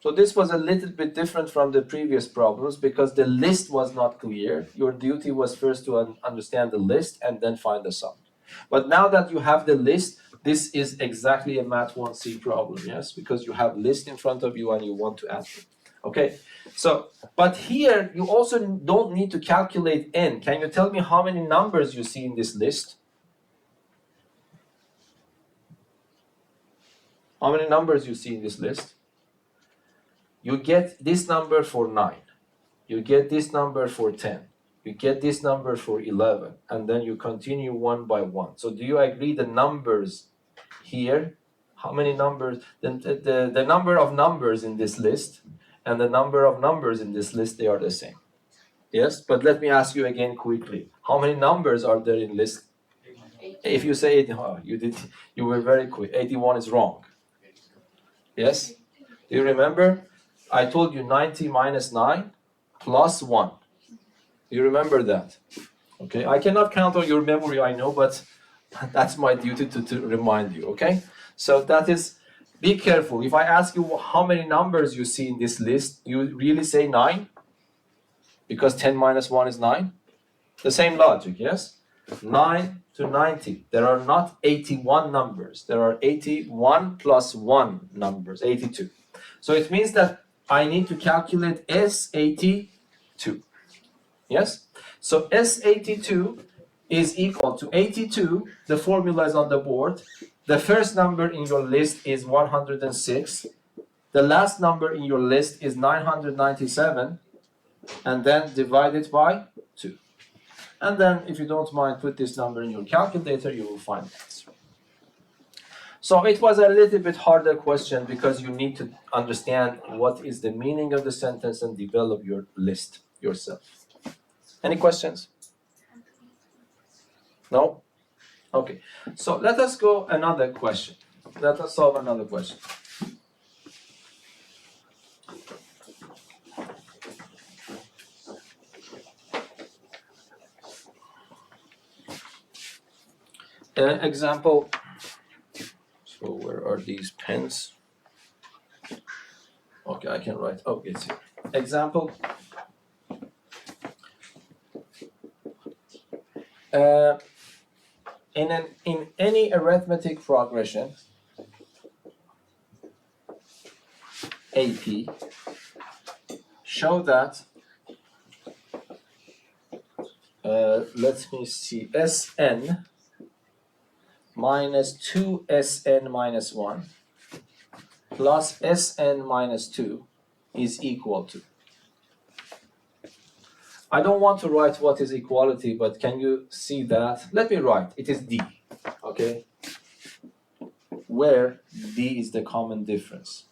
So this was a little bit different from the previous problems because the list was not clear. Your duty was first to understand the list and then find the sum. But now that you have the list, this is exactly a Math 1C problem, yes? Because you have list in front of you and you want to add them. Okay, so, but here you also don't need to calculate n. Can you tell me how many numbers you see in this list? How many numbers you see in this list? You get this number for 9. You get this number for 10. You get this number for 11. And then you continue one by one. So do you agree the numbers here? How many numbers? The number of numbers in this list and the number of numbers in this list, they are the same. Yes? But let me ask you again quickly. How many numbers are there in list? If you say 80, oh, you were very quick. 81 is wrong. Yes? Do you remember? I told you 90 minus 9 plus 1. You remember that? Okay, I cannot count on your memory, I know, but that's my duty to remind you, okay? So that is, be careful. If I ask you how many numbers you see in this list, you really say 9? Because 10 minus 1 is 9? The same logic, yes? 9 to 90. There are not 81 numbers. There are 81 plus 1 numbers, 82. So it means that I need to calculate S82. Yes? So S82 is equal to 82. The formula is on the board. The first number in your list is 106. The last number in your list is 997. And then divide it by 2. And then, if you don't mind, put this number in your calculator, you will find the answer. So it was a little bit harder question because you need to understand what is the meaning of the sentence and develop your list yourself. Any questions? No? Okay. So let us go another question. Let us solve another question. Example. So where are these pens? Okay, I can write. Oh, it's here. Example. In any arithmetic progression, AP, show that. Let me see. Sn minus 2Sn minus 1 plus Sn minus 2 is equal to. I don't want to write what is equality, but can you see that? Let me write. It is D, okay? Where D is the common difference.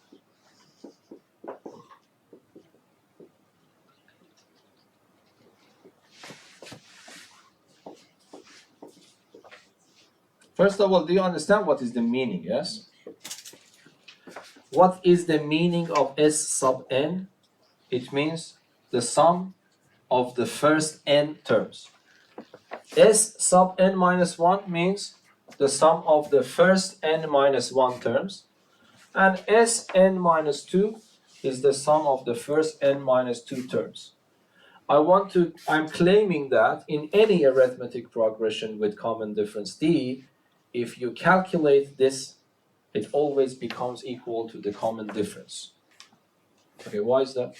First of all, do you understand what is the meaning, yes? What is the meaning of S sub n? It means the sum of the first n terms. S sub n minus 1 means the sum of the first n minus 1 terms. And Sn minus 2 is the sum of the first n minus 2 terms. I'm claiming that in any arithmetic progression with common difference D, if you calculate this, it always becomes equal to the common difference. Okay, why is that?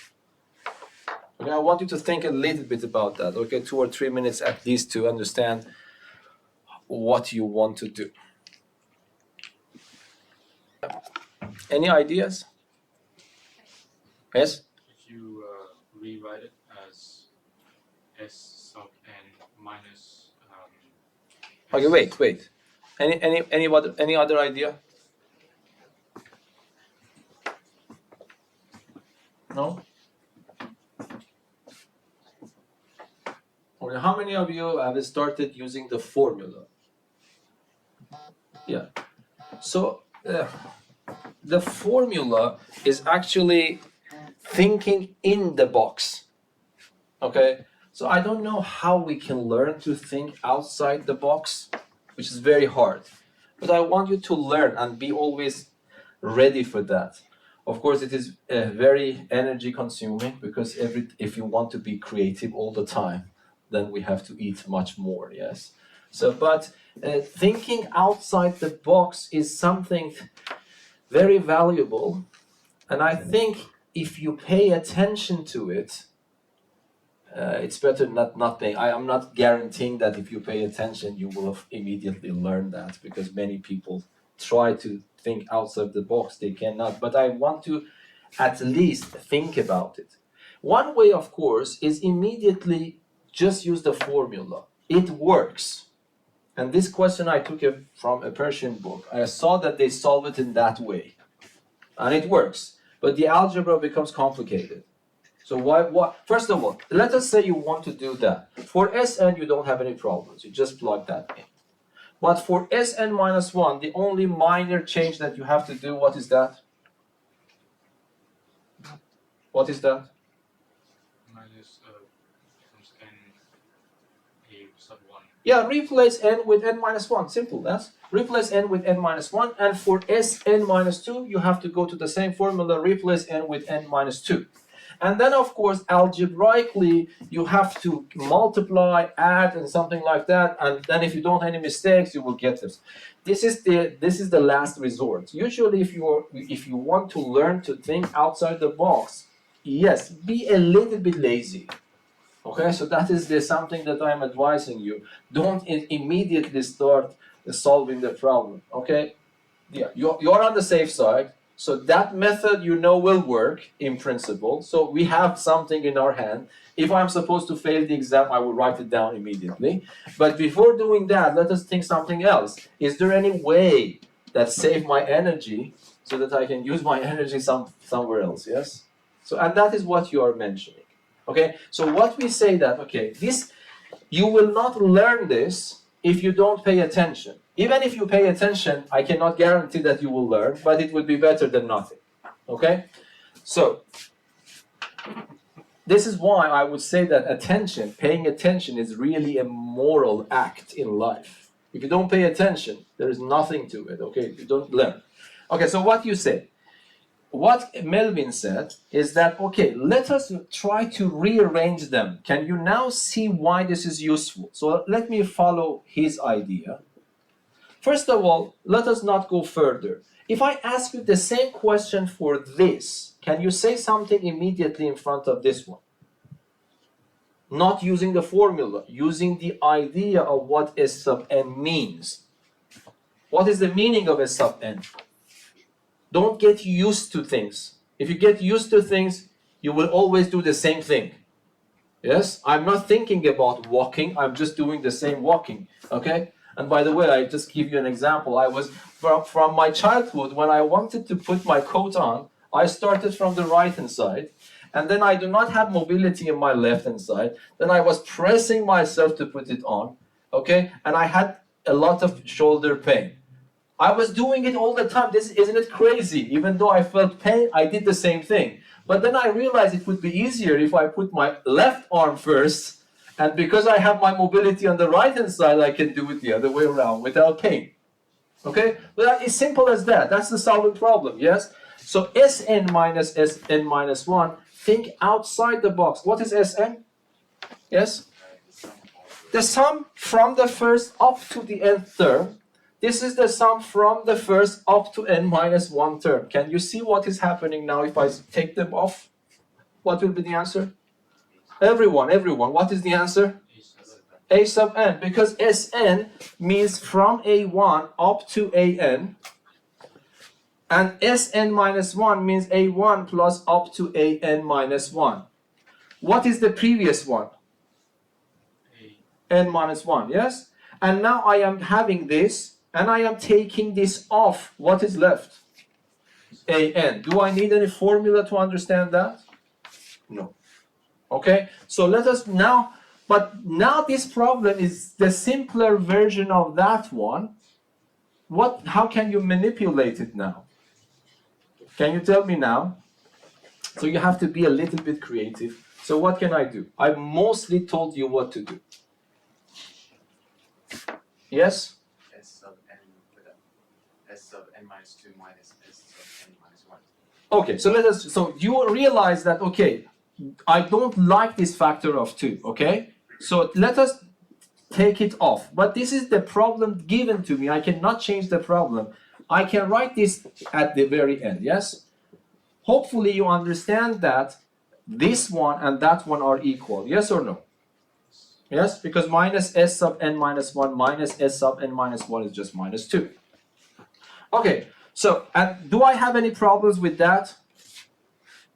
Okay, I want you to think a little bit about that. Okay, 2 or 3 minutes at least to understand what you want to do. Any ideas? Yes? If you rewrite it as S sub n minus Okay, wait. Any other idea? No? Okay, how many of you have started using the formula? Yeah. So the formula is actually thinking in the box. Okay? So I don't know how we can learn to think outside the box, which is very hard. But I want you to learn and be always ready for that. Of course, it is very energy consuming because if you want to be creative all the time, then we have to eat much more, yes? So, but thinking outside the box is something very valuable. And I think if you pay attention to it, it's better not paying. I am not guaranteeing that if you pay attention, you will immediately learn that because many people try to think outside the box. They cannot. But I want to at least think about it. One way, of course, is immediately just use the formula. It works. And this question I took from a Persian book. I saw that they solve it in that way. And it works. But the algebra becomes complicated. So first of all, let us say you want to do that. For Sn, you don't have any problems. You just plug that in. But for Sn minus 1, the only minor change that you have to do, what is that? What is that? minus becomes n a sub 1. Yeah, replace n with n minus 1. Simple, yes? Replace n with n minus 1. And for Sn minus 2, you have to go to the same formula, replace n with n minus 2. And then, of course, algebraically, you have to multiply, add, and something like that. And then if you don't have any mistakes, you will get this. This is the last resort. Usually, if you want to learn to think outside the box, yes, be a little bit lazy. Okay, so that is something that I'm advising you. Don't immediately start solving the problem. Okay, yeah, you're on the safe side. So that method will work in principle. So we have something in our hand. If I'm supposed to fail the exam, I will write it down immediately. But before doing that, let us think something else. Is there any way that save my energy so that I can use my energy somewhere else? Yes. So and that is what you are mentioning. Okay. So what we say that you will not learn this if you don't pay attention. Even if you pay attention, I cannot guarantee that you will learn, but it would be better than nothing. Okay? So, this is why I would say that paying attention is really a moral act in life. If you don't pay attention, there is nothing to it, okay? You don't learn. Okay, so what you say? What Melvin said is that, okay, let us try to rearrange them. Can you now see why this is useful? So let me follow his idea. First of all, let us not go further. If I ask you the same question for this, can you say something immediately in front of this one? Not using the formula, using the idea of what S sub n means. What is the meaning of S sub n? Don't get used to things. If you get used to things, you will always do the same thing. Yes? I'm not thinking about walking, I'm just doing the same walking. Okay? And by the way, I just give you an example. I was from my childhood, when I wanted to put my coat on, I started from the right hand side, and then I do not have mobility in my left hand side. Then I was pressing myself to put it on, okay? And I had a lot of shoulder pain. I was doing it all the time. Isn't it crazy? Even though I felt pain, I did the same thing. But then I realized it would be easier if I put my left arm first, and because I have my mobility on the right hand side, I can do it the other way around without pain. Okay? But it's simple as that. That's the solving problem, yes? So Sn minus Sn minus 1, think outside the box. What is Sn? Yes? The sum from the first up to the nth term. This is the sum from the first up to n minus 1 term. Can you see what is happening now if I take them off? What will be the answer? Everyone. What is the answer? A sub n, because Sn means from A1 up to An, and Sn minus 1 means A1 plus up to An minus 1. What is the previous one? N minus 1, yes? And now I am having this, and I am taking this off. What is left? An. Do I need any formula to understand that? No. Okay, so let us now, but now this problem is the simpler version of that one. How can you manipulate it now? Can you tell me now? So you have to be a little bit creative. So what can I do? I mostly told you what to do. Yes? S sub n with S sub n minus 2 minus S sub n minus 1. Okay, so you realize that, okay, I don't like this factor of 2, okay? So let us take it off. But this is the problem given to me. I cannot change the problem. I can write this at the very end, yes? Hopefully you understand that this one and that one are equal, yes or no? Yes, because minus S sub n minus 1 minus S sub n minus 1 is just minus 2. Okay, so and do I have any problems with that?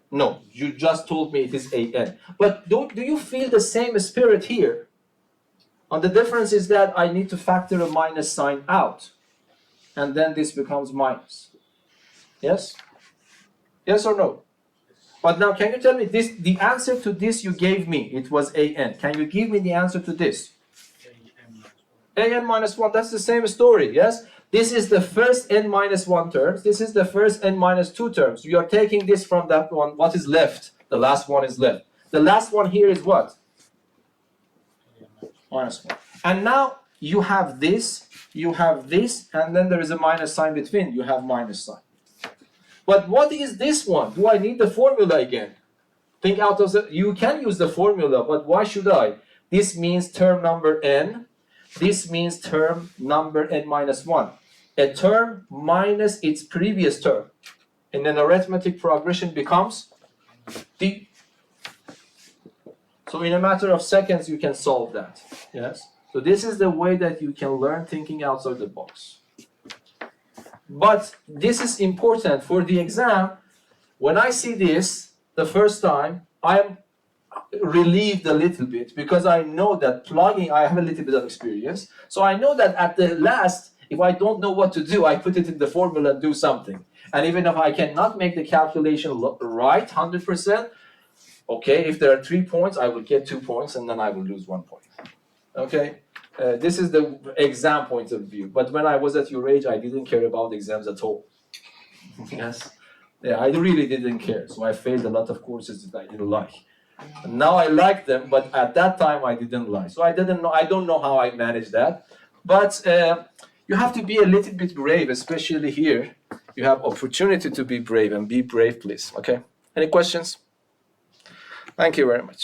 No, you just told me it is An. But do you feel the same spirit here? And the difference is that I need to factor a minus sign out. And then this becomes minus. Yes? Yes or no? But now can you tell me this? The answer to this you gave me, it was An. Can you give me the answer to this? An minus 1, that's the same story, yes? This is the first n minus 1 terms. This is the first n minus 2 terms. You are taking this from that one. What is left? The last one is left. The last one here is what? Minus 1. And now you have this, and then there is a minus sign between. You have minus sign. But what is this one? Do I need the formula again? Think out of the... You can use the formula, but why should I? This means term number n. This means term number n minus 1. A term minus its previous term in an arithmetic progression becomes d. So in a matter of seconds you can solve that. Yes. So this is the way that you can learn thinking outside the box. But this is important for the exam. When I see this the first time, I am relieved a little bit because I know that plugging, I have a little bit of experience. So I know that at the last, if I don't know what to do, I put it in the formula and do something. And even if I cannot make the calculation right 100%, okay, if there are 3 points, I will get 2 points and then I will lose 1 point. Okay, this is the exam point of view. But when I was at your age, I didn't care about exams at all. Yes, yeah, I really didn't care. So I failed a lot of courses that I didn't like. Now I like them, but at that time I didn't like. So I don't know how I managed that. But you have to be a little bit brave, especially here. You have opportunity to be brave, and be brave, please. Okay? Any questions? Thank you very much.